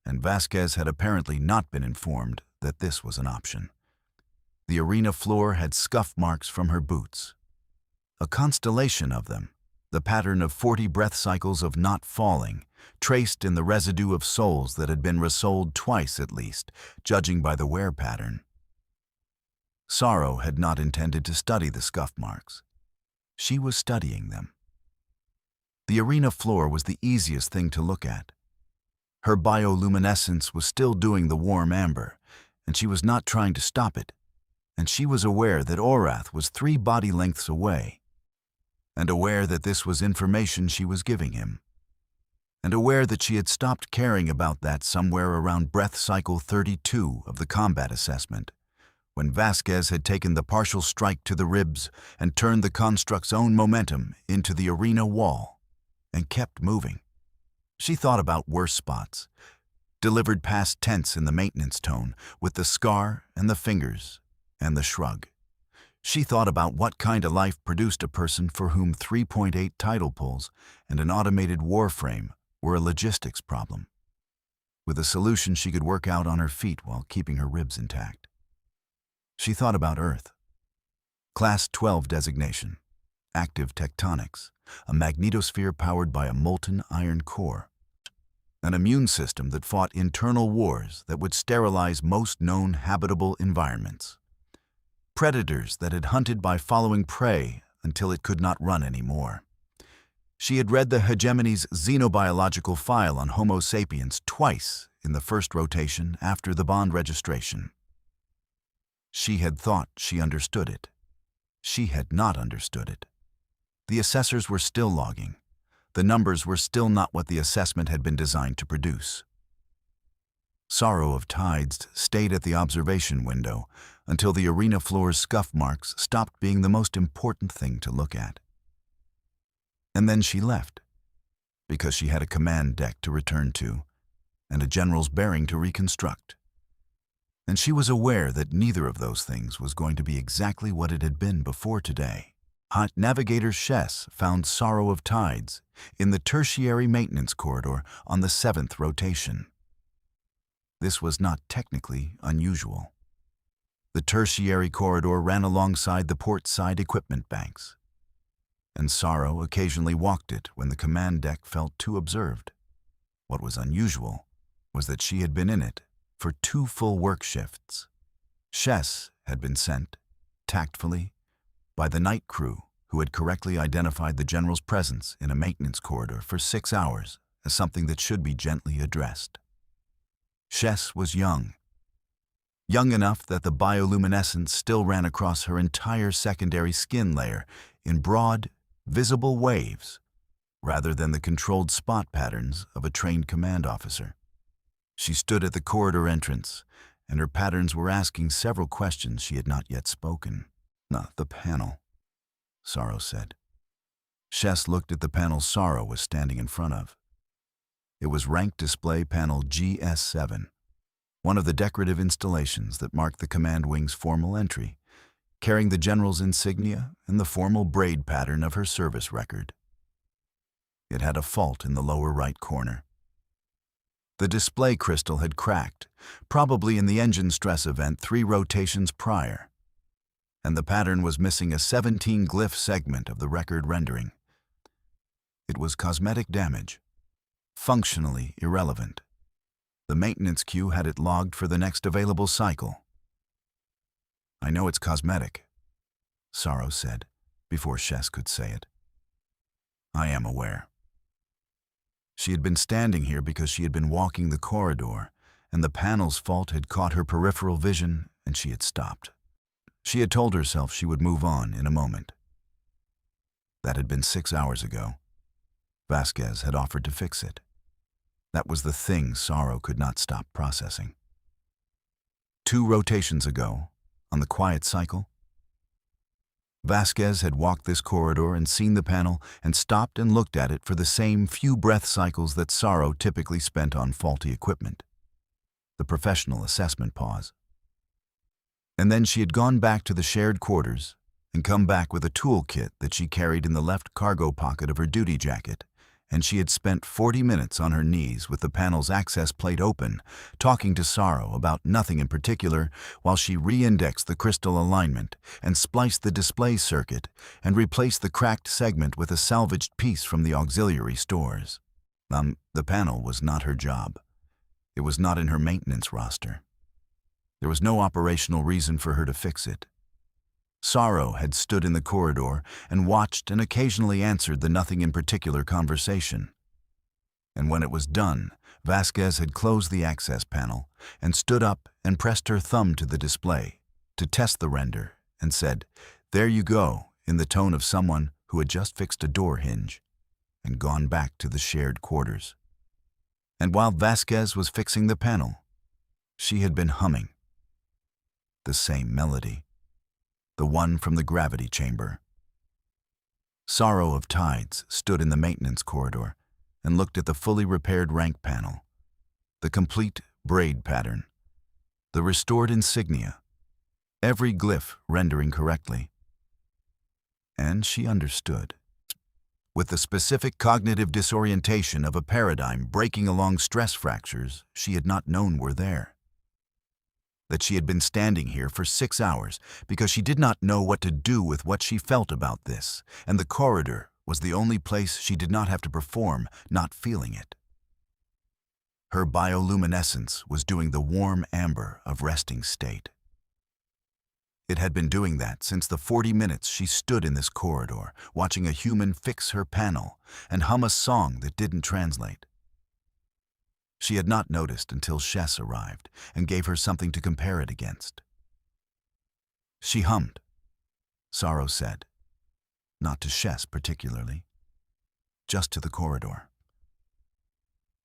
Speaker 1: and Vasquez had apparently not been informed that this was an option. The arena floor had scuff marks from her boots. A constellation of them, the pattern of 40 breath cycles of not falling, traced in the residue of souls that had been resold twice at least, judging by the wear pattern. Sorrow had not intended to study the scuff marks. She was studying them. The arena floor was the easiest thing to look at. Her bioluminescence was still doing the warm amber, and she was not trying to stop it, and she was aware that Orath was 3 body lengths away, and aware that this was information she was giving him, and aware that she had stopped caring about that somewhere around breath cycle 32 of the combat assessment, when Vasquez had taken the partial strike to the ribs and turned the construct's own momentum into the arena wall, and kept moving. She thought about worse spots, delivered past tense in the maintenance tone, with the scar and the fingers and the shrug. She thought about what kind of life produced a person for whom 3.8 tidal pulls and an automated warframe were a logistics problem, with a solution she could work out on her feet while keeping her ribs intact. She thought about Earth. Class 12 designation, active tectonics, a magnetosphere powered by a molten iron core, an immune system that fought internal wars that would sterilize most known habitable environments, predators that had hunted by following prey until it could not run anymore, She had read the hegemony's xenobiological file on Homo sapiens twice in the first rotation after the bond registration. She had thought she understood it. She had not understood it. The assessors were still logging. The numbers were still not what the assessment had been designed to produce. Sorrow of Tides stayed at the observation window until the arena floor's scuff marks stopped being the most important thing to look at. And then she left, because she had a command deck to return to and a general's bearing to reconstruct. And she was aware that neither of those things was going to be exactly what it had been before today. Hot Navigator Shess found Sorrow of Tides in the tertiary maintenance corridor on the 7th rotation. This was not technically unusual. The tertiary corridor ran alongside the port side equipment banks, and Sorrow occasionally walked it when the command deck felt too observed. What was unusual was that she had been in it for 2 full work shifts. Shess had been sent, tactfully, by the night crew who had correctly identified the general's presence in a maintenance corridor for 6 hours as something that should be gently addressed. Shess was young enough that the bioluminescence still ran across her entire secondary skin layer in broad, visible waves, rather than the controlled spot patterns of a trained command officer. She stood at the corridor entrance, and her patterns were asking several questions she had not yet spoken. "Not the panel," Sorrow said. Shess looked at the panel Sorrow was standing in front of. It was rank display panel GS7, one of the decorative installations that marked the command wing's formal entry, carrying the general's insignia and the formal braid pattern of her service record. It had a fault in the lower right corner. The display crystal had cracked, probably in the engine stress event 3 rotations prior, and the pattern was missing a 17-glyph segment of the record rendering. It was cosmetic damage, functionally irrelevant. The maintenance queue had it logged for the next available cycle. "I know it's cosmetic," Sorrow said, before Shess could say it. "I am aware." She had been standing here because she had been walking the corridor, and the panel's fault had caught her peripheral vision, and she had stopped. She had told herself she would move on in a moment. That had been 6 hours ago. Vasquez had offered to fix it. That was the thing Sorrow could not stop processing. 2 rotations ago, on the quiet cycle, Vasquez had walked this corridor and seen the panel and stopped and looked at it for the same few breath cycles that Sorrow typically spent on faulty equipment. The professional assessment pause. And then she had gone back to the shared quarters and come back with a toolkit that she carried in the left cargo pocket of her duty jacket, and she had spent 40 minutes on her knees with the panel's access plate open, talking to Sorrow about nothing in particular while she re-indexed the crystal alignment and spliced the display circuit and replaced the cracked segment with a salvaged piece from the auxiliary stores. The panel was not her job. It was not in her maintenance roster. There was no operational reason for her to fix it. Sorrow had stood in the corridor and watched and occasionally answered the nothing in particular conversation. And when it was done, Vasquez had closed the access panel and stood up and pressed her thumb to the display to test the render and said, "There you go," in the tone of someone who had just fixed a door hinge and gone back to the shared quarters. And while Vasquez was fixing the panel, she had been humming the same melody. The one from the gravity chamber. Sorrow of Tides stood in the maintenance corridor and looked at the fully repaired rank panel, the complete braid pattern, the restored insignia, every glyph rendering correctly. And she understood. With the specific cognitive disorientation of a paradigm breaking along stress fractures she had not known were there. That she had been standing here for 6 hours because she did not know what to do with what she felt about this, and the corridor was the only place she did not have to perform not feeling it. Her bioluminescence was doing the warm amber of resting state. It had been doing that since the 40 minutes she stood in this corridor, watching a human fix her panel and hum a song that didn't translate. She had not noticed until Shess arrived and gave her something to compare it against. She hummed, Sorrow said, not to Shess particularly, just to the corridor.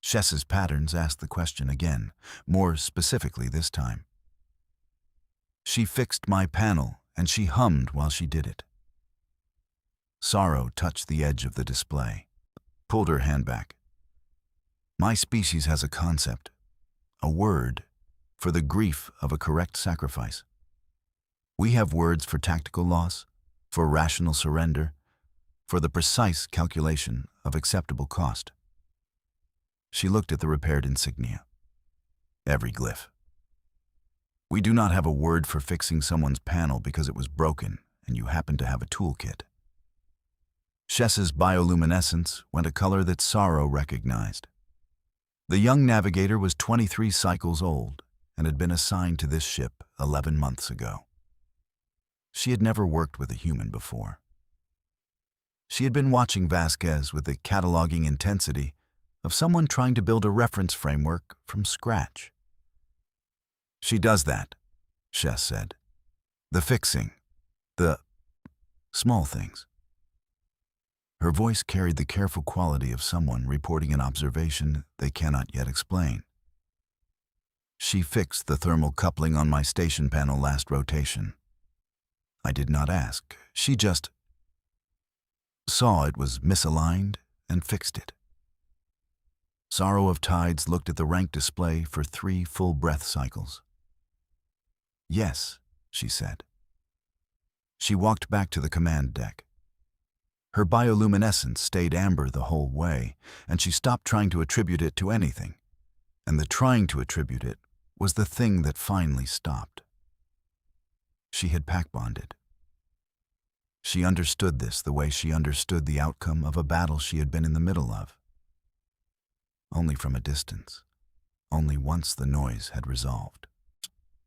Speaker 1: Shess's patterns asked the question again, more specifically this time. She fixed my panel and she hummed while she did it. Sorrow touched the edge of the display, pulled her hand back. My species has a concept, a word, for the grief of a correct sacrifice. We have words for tactical loss, for rational surrender, for the precise calculation of acceptable cost. She looked at the repaired insignia. Every glyph. We do not have a word for fixing someone's panel because it was broken and you happen to have a toolkit. Shess's bioluminescence went a color that Sorrow recognized. The young navigator was 23 cycles old and had been assigned to this ship 11 months ago. She had never worked with a human before. She had been watching Vasquez with the cataloging intensity of someone trying to build a reference framework from scratch. She does that, Shess said. The fixing, the small things. Her voice carried the careful quality of someone reporting an observation they cannot yet explain. She fixed the thermal coupling on my station panel last rotation. I did not ask. She just saw it was misaligned and fixed it. Sorrow of Tides looked at the rank display for 3 full breath cycles. Yes, she said. She walked back to the command deck. Her bioluminescence stayed amber the whole way, and she stopped trying to attribute it to anything. And the trying to attribute it was the thing that finally stopped. She had pack bonded. She understood this the way she understood the outcome of a battle she had been in the middle of. Only from a distance, only once the noise had resolved.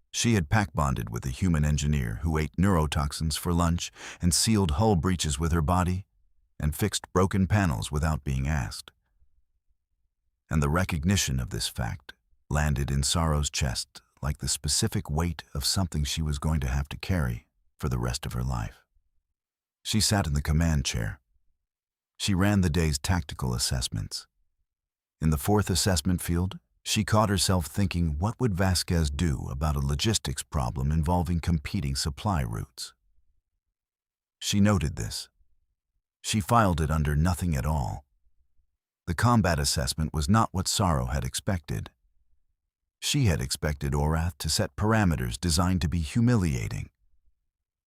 Speaker 1: She had pack bonded with a human engineer who ate neurotoxins for lunch and sealed hull breaches with her body and fixed broken panels without being asked. And the recognition of this fact landed in Sorrow's chest like the specific weight of something she was going to have to carry for the rest of her life. She sat in the command chair. She ran the day's tactical assessments. In the 4th assessment field, she caught herself thinking, what would Vasquez do about a logistics problem involving competing supply routes? She noted this. She filed it under nothing at all. The combat assessment was not what Sorrow had expected. She had expected Orath to set parameters designed to be humiliating.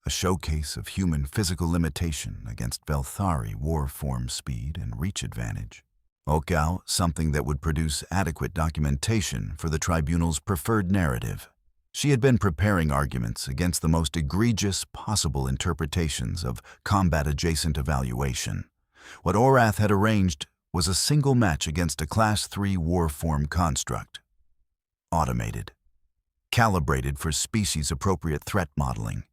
Speaker 1: A showcase of human physical limitation against Velthari war form speed and reach advantage. Okao, something that would produce adequate documentation for the tribunal's preferred narrative. She had been preparing arguments against the most egregious possible interpretations of combat-adjacent evaluation. What Orath had arranged was a single match against a Class 3 warform construct. Automated. Calibrated for species-appropriate threat modeling.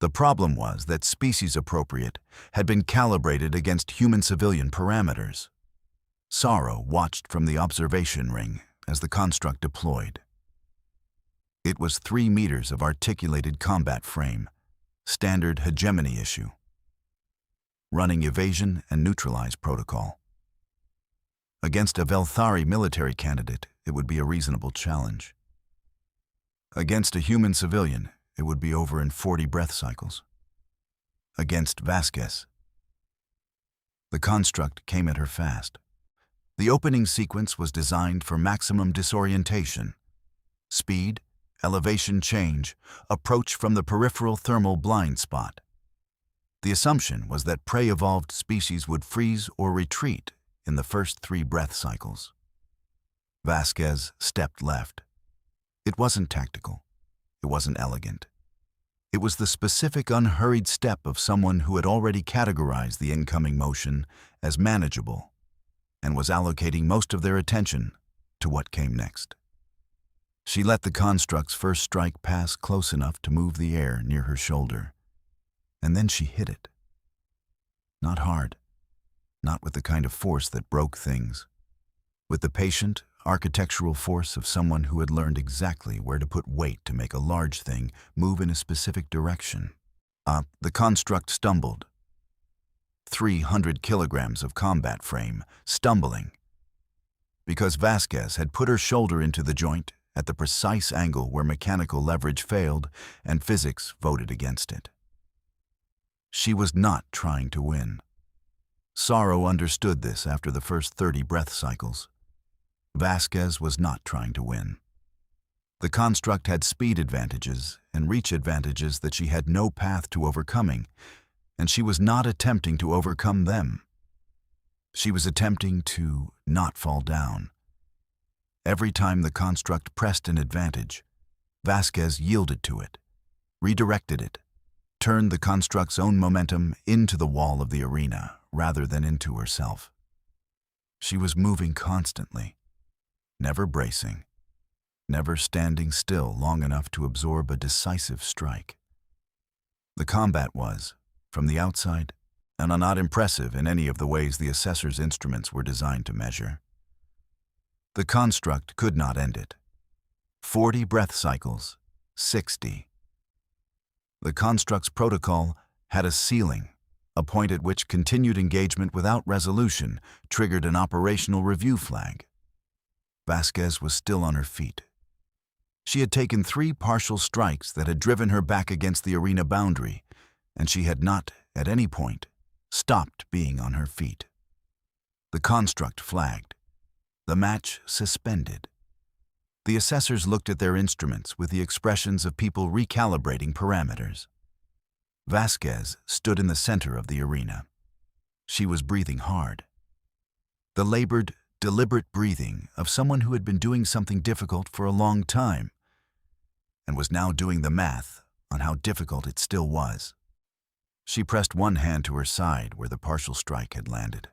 Speaker 1: The problem was that species-appropriate had been calibrated against human-civilian parameters. Sorrow watched from the observation ring as the construct deployed. It was 3 meters of articulated combat frame, standard hegemony issue. Running evasion and neutralize protocol. Against a Velthari military candidate, it would be a reasonable challenge. Against a human civilian, it would be over in 40 breath cycles. Against Vasquez. The construct came at her fast. The opening sequence was designed for maximum disorientation. Speed, elevation change, approach from the peripheral thermal blind spot. The assumption was that prey-evolved species would freeze or retreat in the first 3 breath cycles. Vasquez stepped left. It wasn't tactical. It wasn't elegant. It was the specific unhurried step of someone who had already categorized the incoming motion as manageable and was allocating most of their attention to what came next. She let the construct's first strike pass close enough to move the air near her shoulder, and then she hit it. Not hard, not with the kind of force that broke things, with the patient, architectural force of someone who had learned exactly where to put weight to make a large thing move in a specific direction. The construct stumbled. 300 kilograms of combat frame, stumbling. Because Vasquez had put her shoulder into the joint at the precise angle where mechanical leverage failed and physics voted against it. She was not trying to win. Sorrow understood this after the first 30 breath cycles. Vasquez was not trying to win. The construct had speed advantages and reach advantages that she had no path to overcoming, and she was not attempting to overcome them. She was attempting to not fall down. Every time the construct pressed an advantage, Vasquez yielded to it, redirected it, turned the construct's own momentum into the wall of the arena rather than into herself. She was moving constantly, never bracing, never standing still long enough to absorb a decisive strike. The combat was, from the outside, and not impressive in any of the ways the assessor's instruments were designed to measure. The construct could not end it. 40 breath cycles, 60. The construct's protocol had a ceiling, a point at which continued engagement without resolution triggered an operational review flag. Vasquez was still on her feet. She had taken 3 partial strikes that had driven her back against the arena boundary, and she had not, at any point, stopped being on her feet. The construct flagged. The match suspended. The assessors looked at their instruments with the expressions of people recalibrating parameters. Vasquez stood in the center of the arena. She was breathing hard. The labored, deliberate breathing of someone who had been doing something difficult for a long time and was now doing the math on how difficult it still was. She pressed one hand to her side where the partial strike had landed.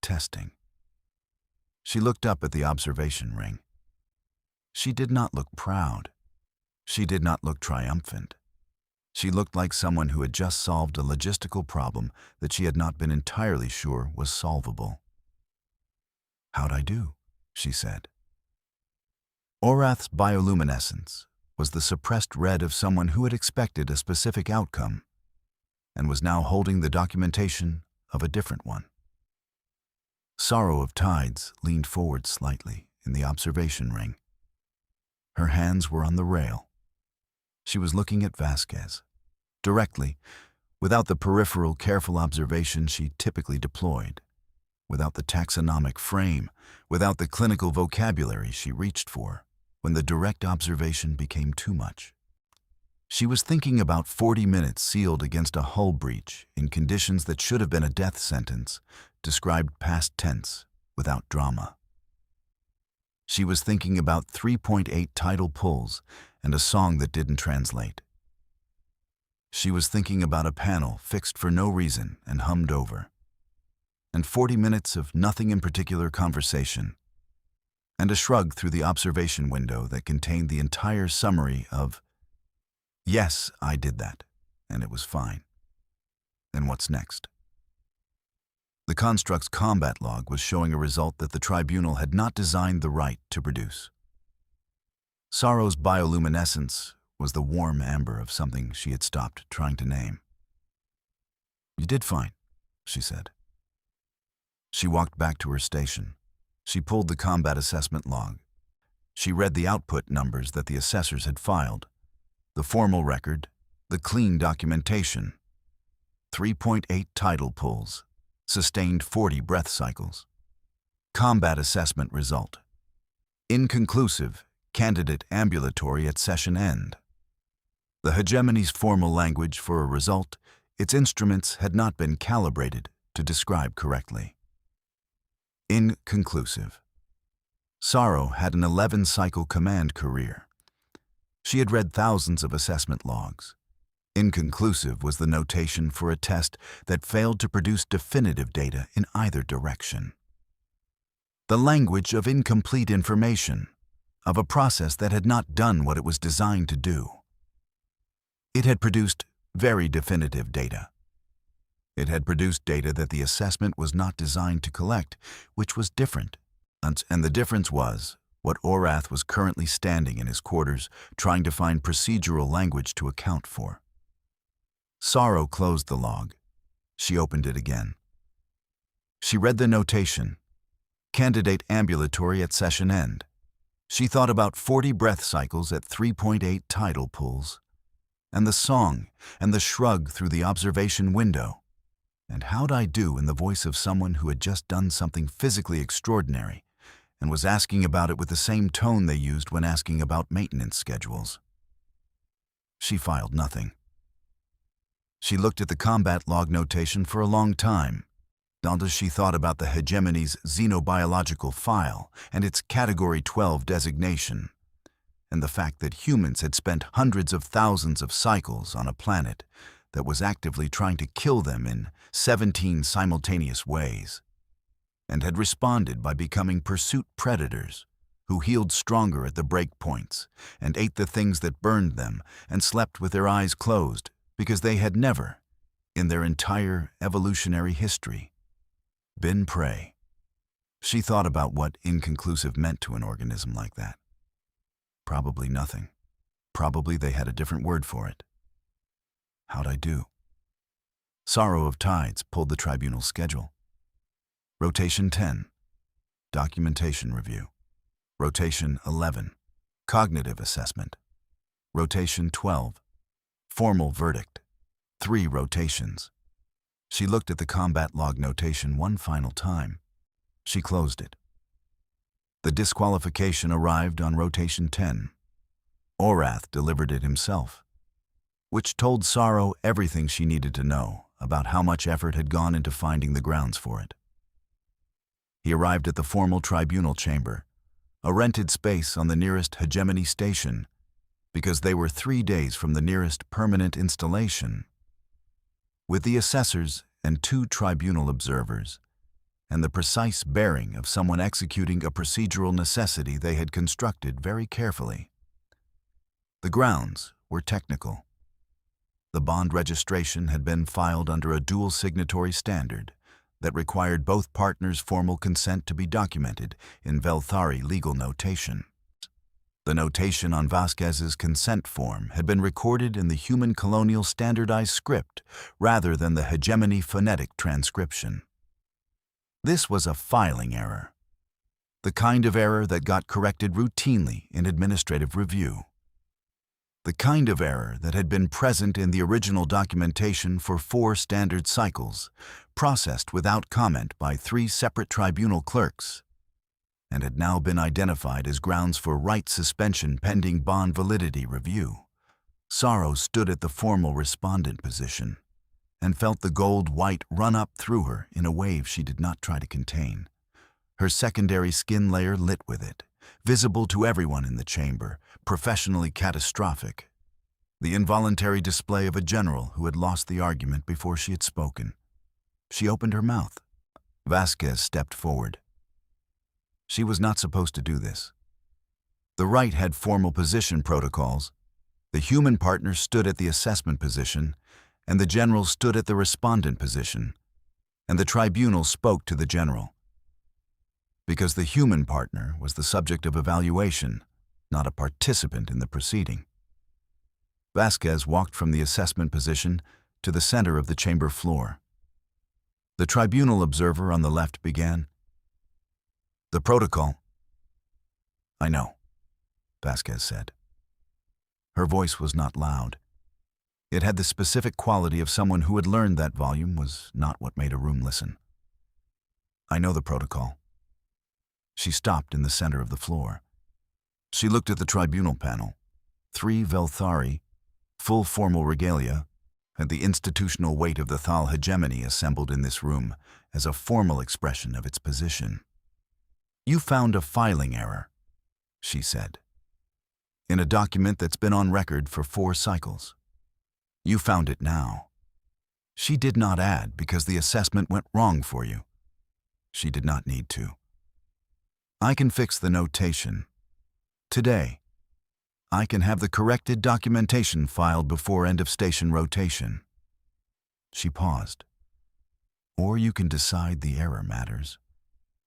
Speaker 1: Testing. She looked up at the observation ring. She did not look proud. She did not look triumphant. She looked like someone who had just solved a logistical problem that she had not been entirely sure was solvable. "How'd I do?" she said. Orath's bioluminescence was the suppressed red of someone who had expected a specific outcome and was now holding the documentation of a different one. Sorrow of Tides leaned forward slightly in the observation ring. Her hands were on the rail. She was looking at Vasquez, directly, without the peripheral careful observation she typically deployed, without the taxonomic frame, without the clinical vocabulary she reached for when the direct observation became too much. She was thinking about 40 minutes sealed against a hull breach in conditions that should have been a death sentence, described past tense, without drama. She was thinking about 3.8 tidal pulls and a song that didn't translate. She was thinking about a panel fixed for no reason and hummed over, and 40 minutes of nothing in particular conversation, and a shrug through the observation window that contained the entire summary of, "Yes, I did that, and it was fine. And what's next?" The construct's combat log was showing a result that the tribunal had not designed the right to produce. Sorrow's bioluminescence was the warm amber of something she had stopped trying to name. "You did fine," she said. She walked back to her station. She pulled the combat assessment log. She read the output numbers that the assessors had filed, the formal record, the clean documentation. 3.8 tidal pulls, sustained 40 breath cycles. Combat assessment result. Inconclusive, candidate ambulatory at session end. The hegemony's formal language for a result its instruments had not been calibrated to describe correctly. Inconclusive. Sorrow had an 11-cycle command career. She had read thousands of assessment logs. Inconclusive was the notation for a test that failed to produce definitive data in either direction. The language of incomplete information, of a process that had not done what it was designed to do. It had produced very definitive data. It had produced data that the assessment was not designed to collect, which was different. And the difference was what Orath was currently standing in his quarters, trying to find procedural language to account for. Sorrow closed the log. She opened it again. She read the notation. Candidate ambulatory at session end. She thought about 40 breath cycles at 3.8 tidal pulls. And the song, and the shrug through the observation window. And how'd I do in the voice of someone who had just done something physically extraordinary and was asking about it with the same tone they used when asking about maintenance schedules? She filed nothing. She looked at the combat log notation for a long time, as she thought about the hegemony's xenobiological file and its Category 12 designation, and the fact that humans had spent hundreds of thousands of cycles on a planet that was actively trying to kill them in 17 simultaneous ways, and had responded by becoming pursuit predators who healed stronger at the breakpoints and ate the things that burned them and slept with their eyes closed because they had never, in their entire evolutionary history, been prey. She thought about what inconclusive meant to an organism like that. Probably nothing. Probably they had a different word for it. How'd I do? Sorrow of Tides pulled the tribunal's schedule. Rotation 10, Documentation Review. Rotation 11, Cognitive Assessment. Rotation 12, Formal Verdict. 3 rotations. She looked at the combat log notation one final time. She closed it. The disqualification arrived on rotation 10. Orath delivered it himself, which told Sorrow everything she needed to know about how much effort had gone into finding the grounds for it. He arrived at the formal tribunal chamber, a rented space on the nearest hegemony station, because they were 3 days from the nearest permanent installation. With the assessors and 2 tribunal observers, and the precise bearing of someone executing a procedural necessity they had constructed very carefully. The grounds were technical. The bond registration had been filed under a dual signatory standard that required both partners' formal consent to be documented in Velthari legal notation. The notation on Vasquez's consent form had been recorded in the human colonial standardized script rather than the hegemony phonetic transcription. This was a filing error, the kind of error that got corrected routinely in administrative review. The kind of error that had been present in the original documentation for 4 standard cycles, processed without comment by 3 separate tribunal clerks, and had now been identified as grounds for right suspension pending bond validity review. Sorrow stood at the formal respondent position and felt the gold-white run up through her in a wave she did not try to contain. Her secondary skin layer lit with it, visible to everyone in the chamber, professionally catastrophic. The involuntary display of a general who had lost the argument before she had spoken. She opened her mouth. Vasquez stepped forward. She was not supposed to do this. The right had formal position protocols. The human partner stood at the assessment position, and the general stood at the respondent position, and the tribunal spoke to the general. Because the human partner was the subject of evaluation, not a participant in the proceeding. Vasquez walked from the assessment position to the center of the chamber floor. The tribunal observer on the left began. "The protocol." "I know," Vasquez said. Her voice was not loud. It had the specific quality of someone who had learned that volume was not what made a room listen. "I know the protocol." She stopped in the center of the floor. She looked at the tribunal panel. 3 Velthari, full formal regalia, and the institutional weight of the Thal hegemony assembled in this room as a formal expression of its position. "You found a filing error," she said, "in a document that's been on record for 4 cycles. You found it now." She did not add because the assessment went wrong for you. She did not need to. "I can fix the notation." Today, I can have the corrected documentation filed before end of station rotation. She paused. Or you can decide the error matters,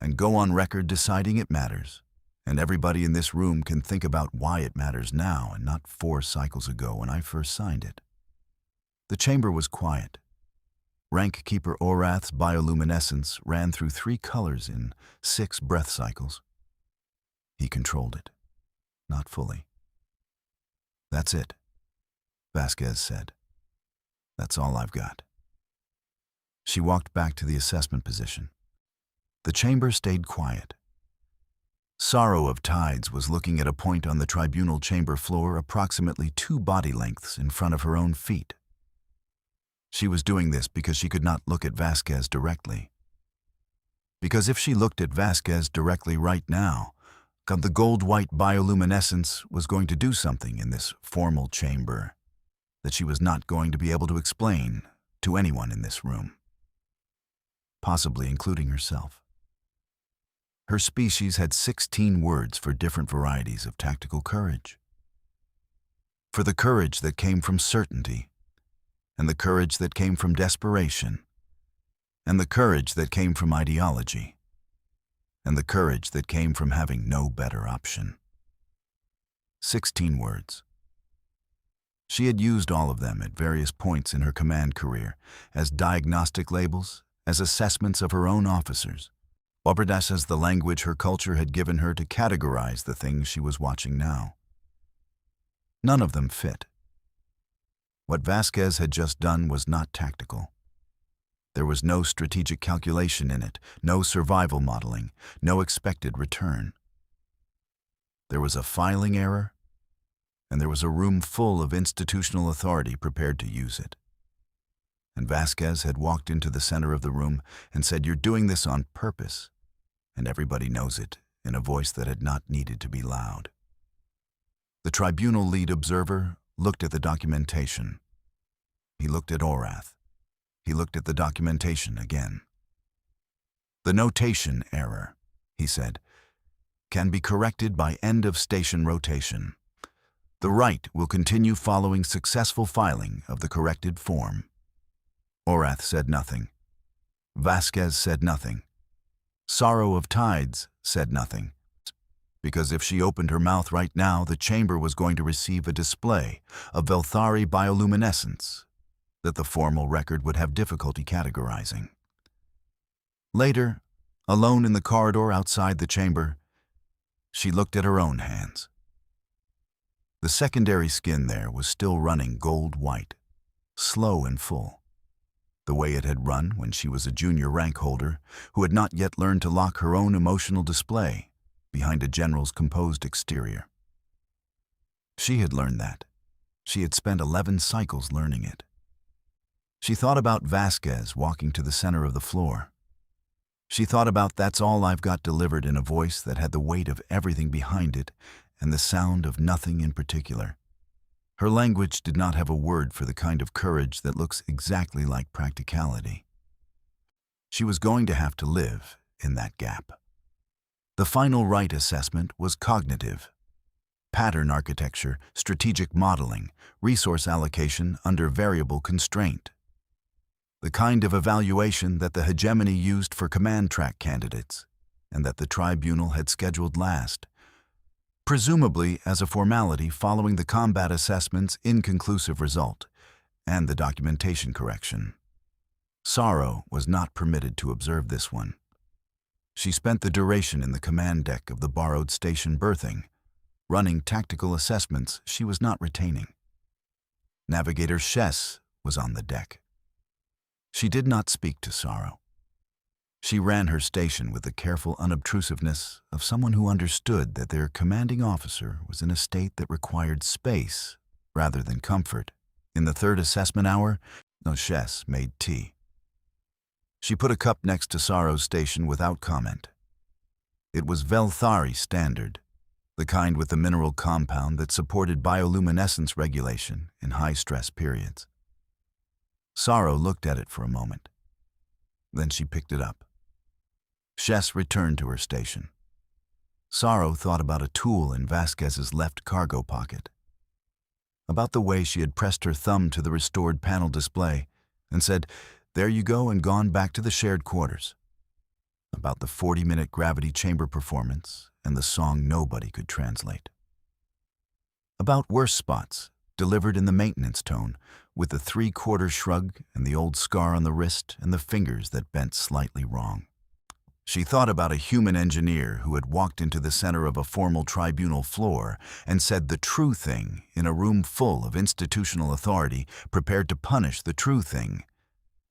Speaker 1: and go on record deciding it matters, and everybody in this room can think about why it matters now and not 4 cycles ago when I first signed it. The chamber was quiet. Rank Keeper Orath's bioluminescence ran through 3 colors in 6 breath cycles. He controlled it. Not fully. That's it, Vasquez said. That's all I've got. She walked back to the assessment position. The chamber stayed quiet. Sorrow of Tides was looking at a point on the tribunal chamber floor approximately 2 body lengths in front of her own feet. She was doing this because she could not look at Vasquez directly. Because if she looked at Vasquez directly right now, the gold-white bioluminescence was going to do something in this formal chamber that she was not going to be able to explain to anyone in this room, possibly including herself. Her species had 16 words for different varieties of tactical courage. For the courage that came from certainty, and the courage that came from desperation, and the courage that came from ideology, and the courage that came from having no better option. 16 words. She had used all of them at various points in her command career, as diagnostic labels, as assessments of her own officers, or as the language her culture had given her to categorize the things she was watching now. None of them fit. What Vasquez had just done was not tactical. There was no strategic calculation in it, no survival modeling, no expected return. There was a filing error, and there was a room full of institutional authority prepared to use it. And Vasquez had walked into the center of the room and said, "You're doing this on purpose," and everybody knows it, in a voice that had not needed to be loud. The tribunal lead observer looked at the documentation. He looked at Orath. He looked at the documentation again. "The notation error," he said, "can be corrected by end of station rotation. The right will continue following successful filing of the corrected form." Orath said nothing. Vasquez said nothing. Sorrow of Tides said nothing, because if she opened her mouth right now, the chamber was going to receive a display of Velthari bioluminescence that the formal record would have difficulty categorizing. Later, alone in the corridor outside the chamber, she looked at her own hands. The secondary skin there was still running gold-white, slow and full, the way it had run when she was a junior rank holder who had not yet learned to lock her own emotional display behind a general's composed exterior. She had learned that. She had spent 11 cycles learning it. She thought about Vasquez walking to the center of the floor. She thought about "That's all I've got" delivered in a voice that had the weight of everything behind it and the sound of nothing in particular. Her language did not have a word for the kind of courage that looks exactly like practicality. She was going to have to live in that gap. The final right assessment was cognitive. Pattern architecture, strategic modeling, resource allocation under variable constraint. The kind of evaluation that the hegemony used for command track candidates, and that the tribunal had scheduled last, presumably as a formality following the combat assessment's inconclusive result and the documentation correction. Sorrow was not permitted to observe this one. She spent the duration in the command deck of the borrowed station berthing, running tactical assessments she was not retaining. Navigator Shess was on the deck. She did not speak to Sorrow. She ran her station with the careful unobtrusiveness of someone who understood that their commanding officer was in a state that required space rather than comfort. In the 3rd assessment hour, Shess made tea. She put a cup next to Sorrow's station without comment. It was Velthari standard, the kind with the mineral compound that supported bioluminescence regulation in high-stress periods. Sorrow looked at it for a moment. Then she picked it up. Shess returned to her station. Sorrow thought about a tool in Vasquez's left cargo pocket, about the way she had pressed her thumb to the restored panel display and said, "There you go," and gone back to the shared quarters, about the 40-minute gravity chamber performance and the song nobody could translate, about worse spots delivered in the maintenance tone, with the three-quarter shrug and the old scar on the wrist and the fingers that bent slightly wrong. She thought about a human engineer who had walked into the center of a formal tribunal floor and said the true thing in a room full of institutional authority prepared to punish the true thing,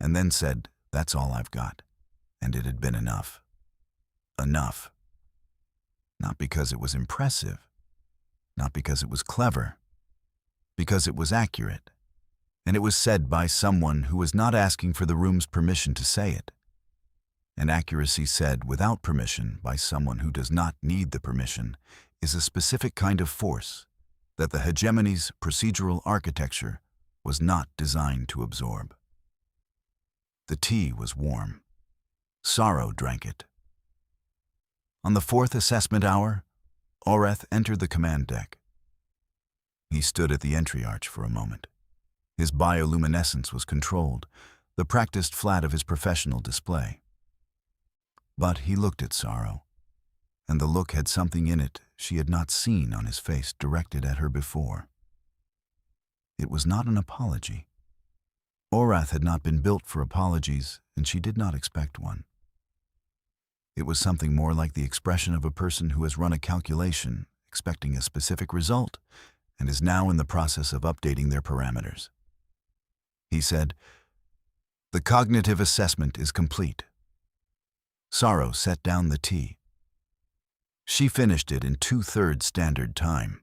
Speaker 1: and then said, "That's all I've got." And it had been enough. Enough. Not because it was impressive, not because it was clever, because it was accurate, and it was said by someone who was not asking for the room's permission to say it. And accuracy said without permission by someone who does not need the permission is a specific kind of force that the hegemony's procedural architecture was not designed to absorb. The tea was warm. Sorrow drank it. On the fourth assessment hour, Oreth entered the command deck. He stood at the entry arch for a moment. His bioluminescence was controlled, the practiced flat of his professional display. But he looked at Sorrow, and the look had something in it she had not seen on his face directed at her before. It was not an apology. Orath had not been built for apologies, and she did not expect one. It was something more like the expression of a person who has run a calculation, expecting a specific result, and is now in the process of updating their parameters. He said, "The cognitive assessment is complete." Sorrow set down the tea. She finished it in 2/3 standard time.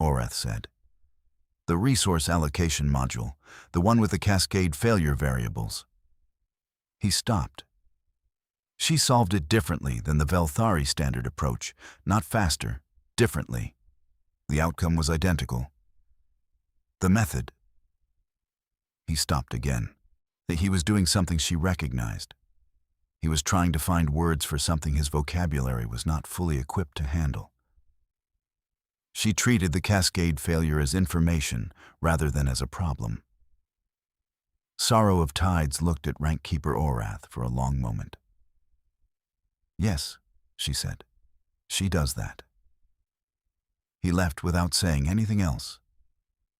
Speaker 1: Oreth said, "The resource allocation module, the one with the cascade failure variables." He stopped. She solved it differently than the Velthari standard approach, not faster, differently. The outcome was identical. The method. He stopped again. He was doing something she recognized. He was trying to find words for something his vocabulary was not fully equipped to handle. She treated the cascade failure as information rather than as a problem. Sorrow of Tides looked at Rankkeeper Orath for a long moment. "Yes," she said, "she does that." He left without saying anything else.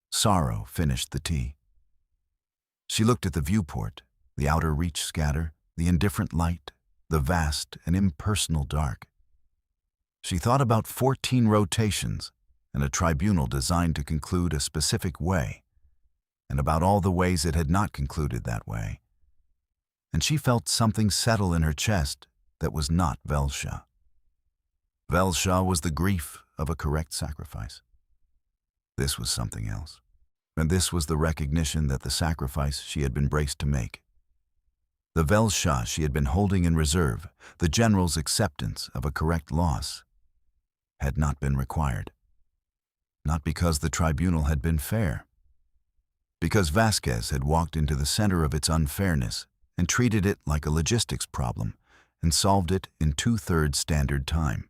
Speaker 1: Sorrow finished the tea. She looked at the viewport, the outer reach scatter, the indifferent light, the vast and impersonal dark. She thought about 14 rotations and a tribunal designed to conclude a specific way, and about all the ways it had not concluded that way. And she felt something settle in her chest that was not Velsha. Velsha was the grief of a correct sacrifice. This was something else. And this was the recognition that the sacrifice she had been braced to make, the Velsha she had been holding in reserve, the general's acceptance of a correct loss, had not been required. Not because the tribunal had been fair. Because Vasquez had walked into the center of its unfairness and treated it like a logistics problem and solved it in 2/3 standard time.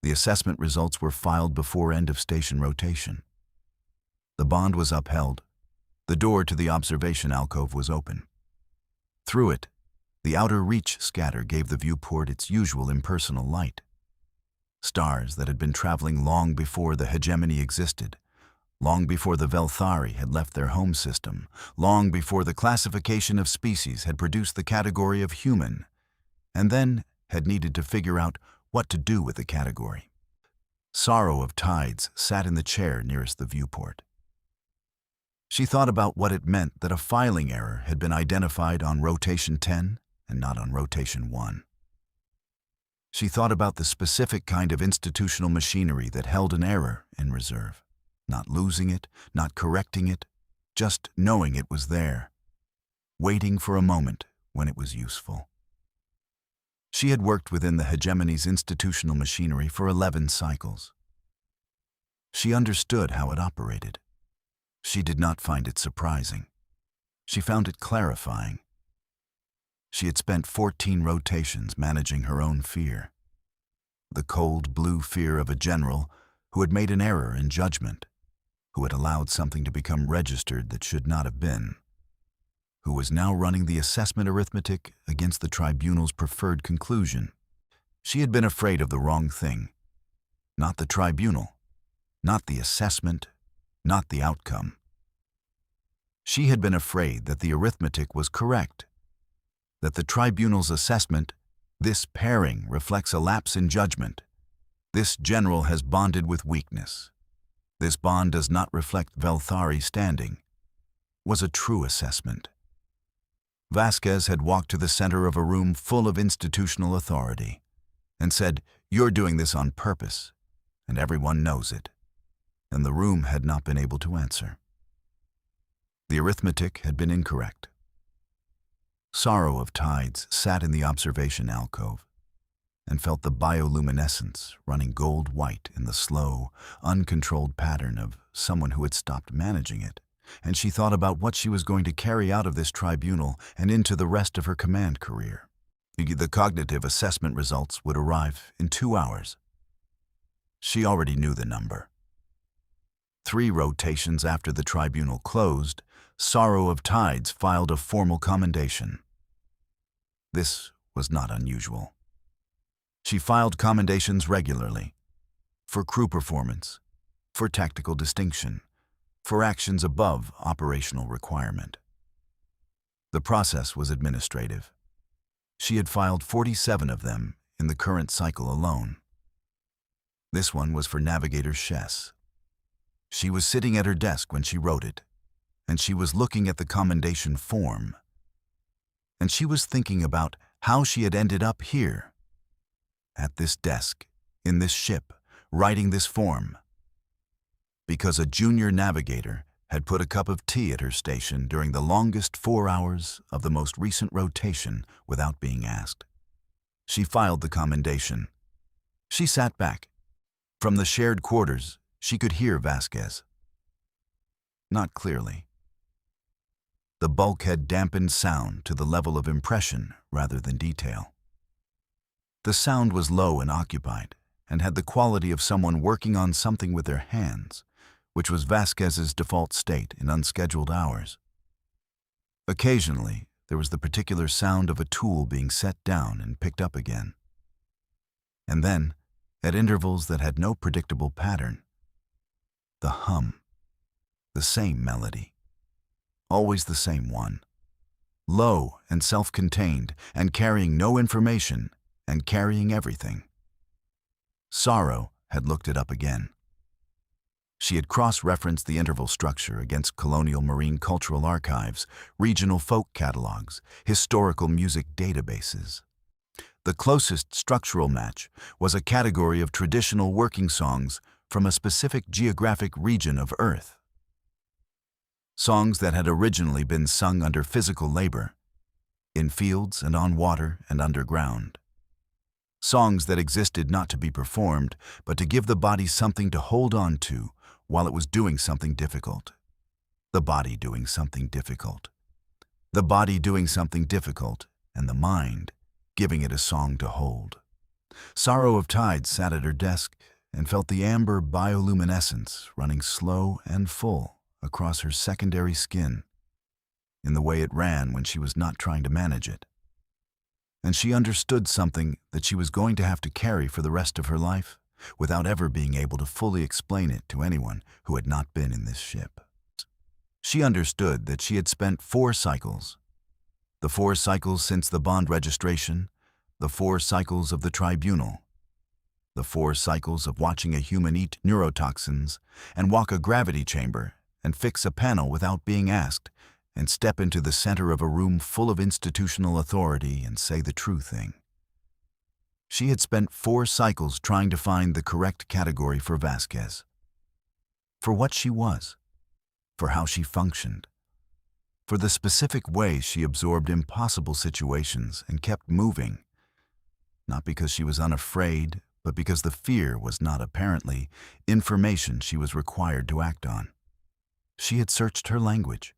Speaker 1: The assessment results were filed before end of station rotation. The bond was upheld. The door to the observation alcove was open. Through it, the outer reach scatter gave the viewport its usual impersonal light. Stars that had been traveling long before the hegemony existed, long before the Velthari had left their home system, long before the classification of species had produced the category of human, and then had needed to figure out what to do with the category. Sorrow of Tides sat in the chair nearest the viewport. She thought about what it meant that a filing error had been identified on rotation 10 and not on rotation 1. She thought about the specific kind of institutional machinery that held an error in reserve, not losing it, not correcting it, just knowing it was there, waiting for a moment when it was useful. She had worked within the hegemony's institutional machinery for 11 cycles. She understood how it operated. She did not find it surprising. She found it clarifying. She had spent 14 rotations managing her own fear. the cold blue fear of a general who had made an error in judgment, who had allowed something to become registered that should not have been, who was now running the assessment arithmetic against the tribunal's preferred conclusion. She had been afraid of the wrong thing, not the tribunal, not the assessment, not the outcome. She had been afraid that the arithmetic was correct, that the tribunal's assessment, this pairing, reflects a lapse in judgment. This general has bonded with weakness. This bond does not reflect Velthari's standing, was a true assessment. Vasquez had walked to the center of a room full of institutional authority and said, "You're doing this on purpose, and everyone knows it." And the room had not been able to answer. The arithmetic had been incorrect. Sorrow of Tides sat in the observation alcove and felt the bioluminescence running gold-white in the slow, uncontrolled pattern of someone who had stopped managing it, and she thought about what she was going to carry out of this tribunal and into the rest of her command career. The cognitive assessment results would arrive in 2 hours. She already knew the number. 3 rotations after the tribunal closed, Sorrow of Tides filed a formal commendation. This was not unusual. She filed commendations regularly, for crew performance, for tactical distinction, for actions above operational requirement. The process was administrative. She had filed 47 of them in the current cycle alone. This one was for Navigator Chess. She was sitting at her desk when she wrote it, and she was looking at the commendation form. And she was thinking about how she had ended up here, at this desk, in this ship, writing this form. Because a junior navigator had put a cup of tea at her station during the longest 4 hours of the most recent rotation without being asked. She filed the commendation. She sat back. From the shared quarters, she could hear Vasquez. Not clearly. The bulkhead dampened sound to the level of impression rather than detail. The sound was low and occupied, and had the quality of someone working on something with their hands, which was Vasquez's default state in unscheduled hours. Occasionally, there was the particular sound of a tool being set down and picked up again. And then, at intervals that had no predictable pattern, the hum, the same melody, always the same one, low and self-contained and carrying no information and carrying everything. Sorrow had looked it up again. She had cross-referenced the interval structure against colonial marine cultural archives, regional folk catalogs, historical music databases. The closest structural match was a category of traditional working songs from a specific geographic region of Earth. Songs that had originally been sung under physical labor, in fields and on water and underground. Songs that existed not to be performed, but to give the body something to hold on to while it was doing something difficult. The body doing something difficult. The body doing something difficult, and the mind giving it a song to hold. Sorrow of Tides sat at her desk and felt the amber bioluminescence running slow and full across her secondary skin, in the way it ran when she was not trying to manage it. And she understood something that she was going to have to carry for the rest of her life, without ever being able to fully explain it to anyone who had not been in this ship. She understood that she had spent 4 cycles, the 4 cycles since the bond registration, the 4 cycles of the tribunal, the 4 cycles of watching a human eat neurotoxins and walk a gravity chamber and fix a panel without being asked, and step into the center of a room full of institutional authority and say the true thing. She had spent 4 cycles trying to find the correct category for Vasquez, for what she was, for how she functioned, for the specific way she absorbed impossible situations and kept moving, not because she was unafraid, but because the fear was not apparently information she was required to act on. She had searched her language.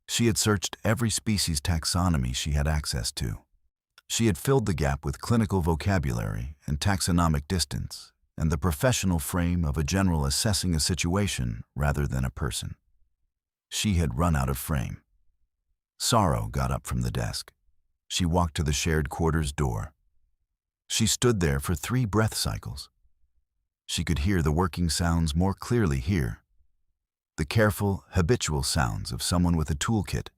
Speaker 1: She had searched every species taxonomy she had access to. She had filled the gap with clinical vocabulary and taxonomic distance, and the professional frame of a general assessing a situation rather than a person. She had run out of frame. Sorrow got up from the desk. She walked to the shared quarters door. She stood there for 3 breath cycles. She could hear the working sounds more clearly here. The careful, habitual sounds of someone with a toolkit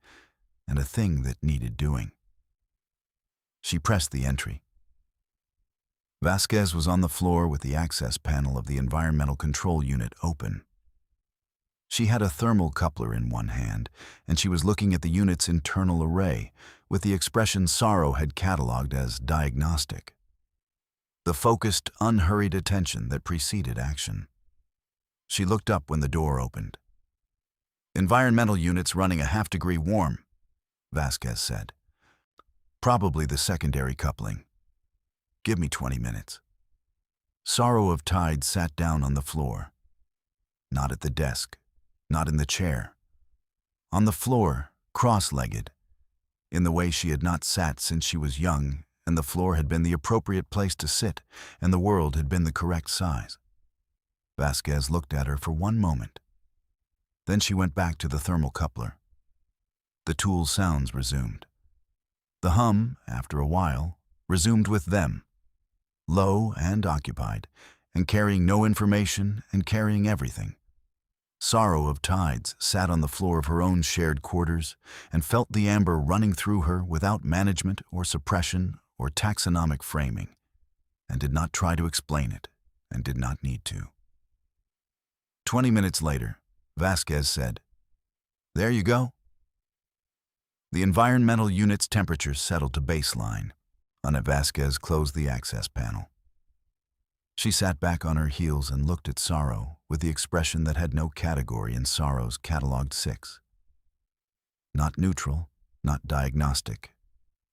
Speaker 1: and a thing that needed doing. She pressed the entry. Vasquez was on the floor with the access panel of the environmental control unit open. She had a thermal coupler in one hand, and she was looking at the unit's internal array with the expression Sorrow had catalogued as diagnostic. The focused, unhurried attention that preceded action. She looked up when the door opened. "Environmental unit's running a half-degree warm," Vasquez said. "Probably the secondary coupling. Give me 20 minutes. Sorrow of Tide sat down on the floor. Not at the desk, not in the chair. On the floor, cross-legged, in the way she had not sat since she was young, and the floor had been the appropriate place to sit, and the world had been the correct size. Vasquez looked at her for one moment. Then she went back to the thermal coupler. The tool's sounds resumed. The hum, after a while, resumed with them, low and occupied, and carrying no information and carrying everything. Sorrow of Tides sat on the floor of her own shared quarters and felt the amber running through her without management or suppression or taxonomic framing, and did not try to explain it, and did not need to. 20 minutes later, Vasquez said, "There you go." The environmental unit's temperature settled to baseline. Ana Vasquez closed the access panel. She sat back on her heels and looked at Sorrow with the expression that had no category in Sorrow's catalogued 6. Not neutral, not diagnostic,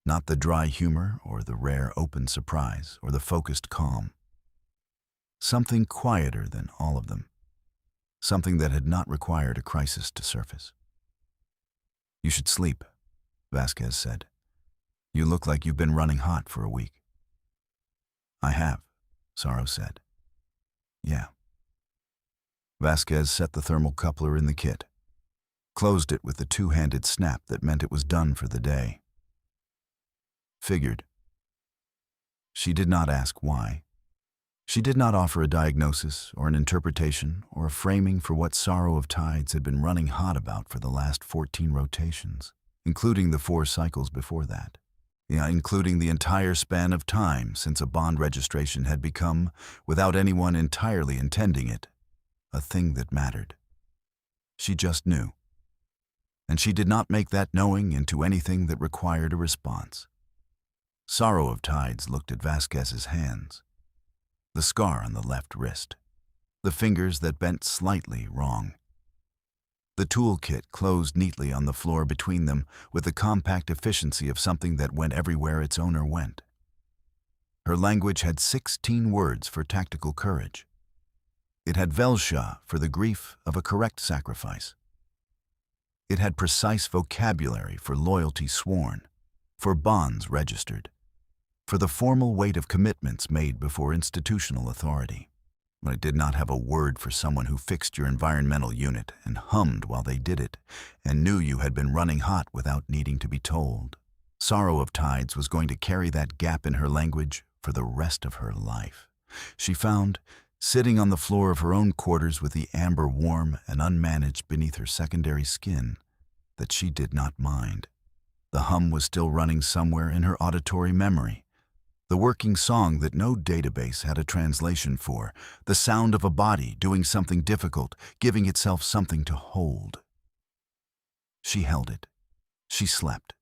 Speaker 1: not the dry humor or the rare open surprise or the focused calm. Something quieter than all of them. Something that had not required a crisis to surface. "You should sleep," Vasquez said. "You look like you've been running hot for a week." "I have," Sorrow said. "Yeah." Vasquez set the thermal coupler in the kit, closed it with the 2-handed snap that meant it was done for the day. Figured. She did not ask why. She did not offer a diagnosis or an interpretation or a framing for what Sorrow of Tides had been running hot about for the last 14 rotations, including the 4 cycles before that. Yeah, including the entire span of time since a bond registration had become, without anyone entirely intending it, a thing that mattered. She just knew. And she did not make that knowing into anything that required a response. Sorrow of Tides looked at Vasquez's hands. The scar on the left wrist. The fingers that bent slightly wrong. The toolkit closed neatly on the floor between them with the compact efficiency of something that went everywhere its owner went. Her language had 16 words for tactical courage. It had Velsha for the grief of a correct sacrifice. It had precise vocabulary for loyalty sworn, for bonds registered, for the formal weight of commitments made before institutional authority. But it did not have a word for someone who fixed your environmental unit and hummed while they did it, and knew you had been running hot without needing to be told. Sorrow of Tides was going to carry that gap in her language for the rest of her life. She found, sitting on the floor of her own quarters with the amber warm and unmanaged beneath her secondary skin, that she did not mind. The hum was still running somewhere in her auditory memory. The working song that no database had a translation for, the sound of a body doing something difficult, giving itself something to hold. She held it. She slept.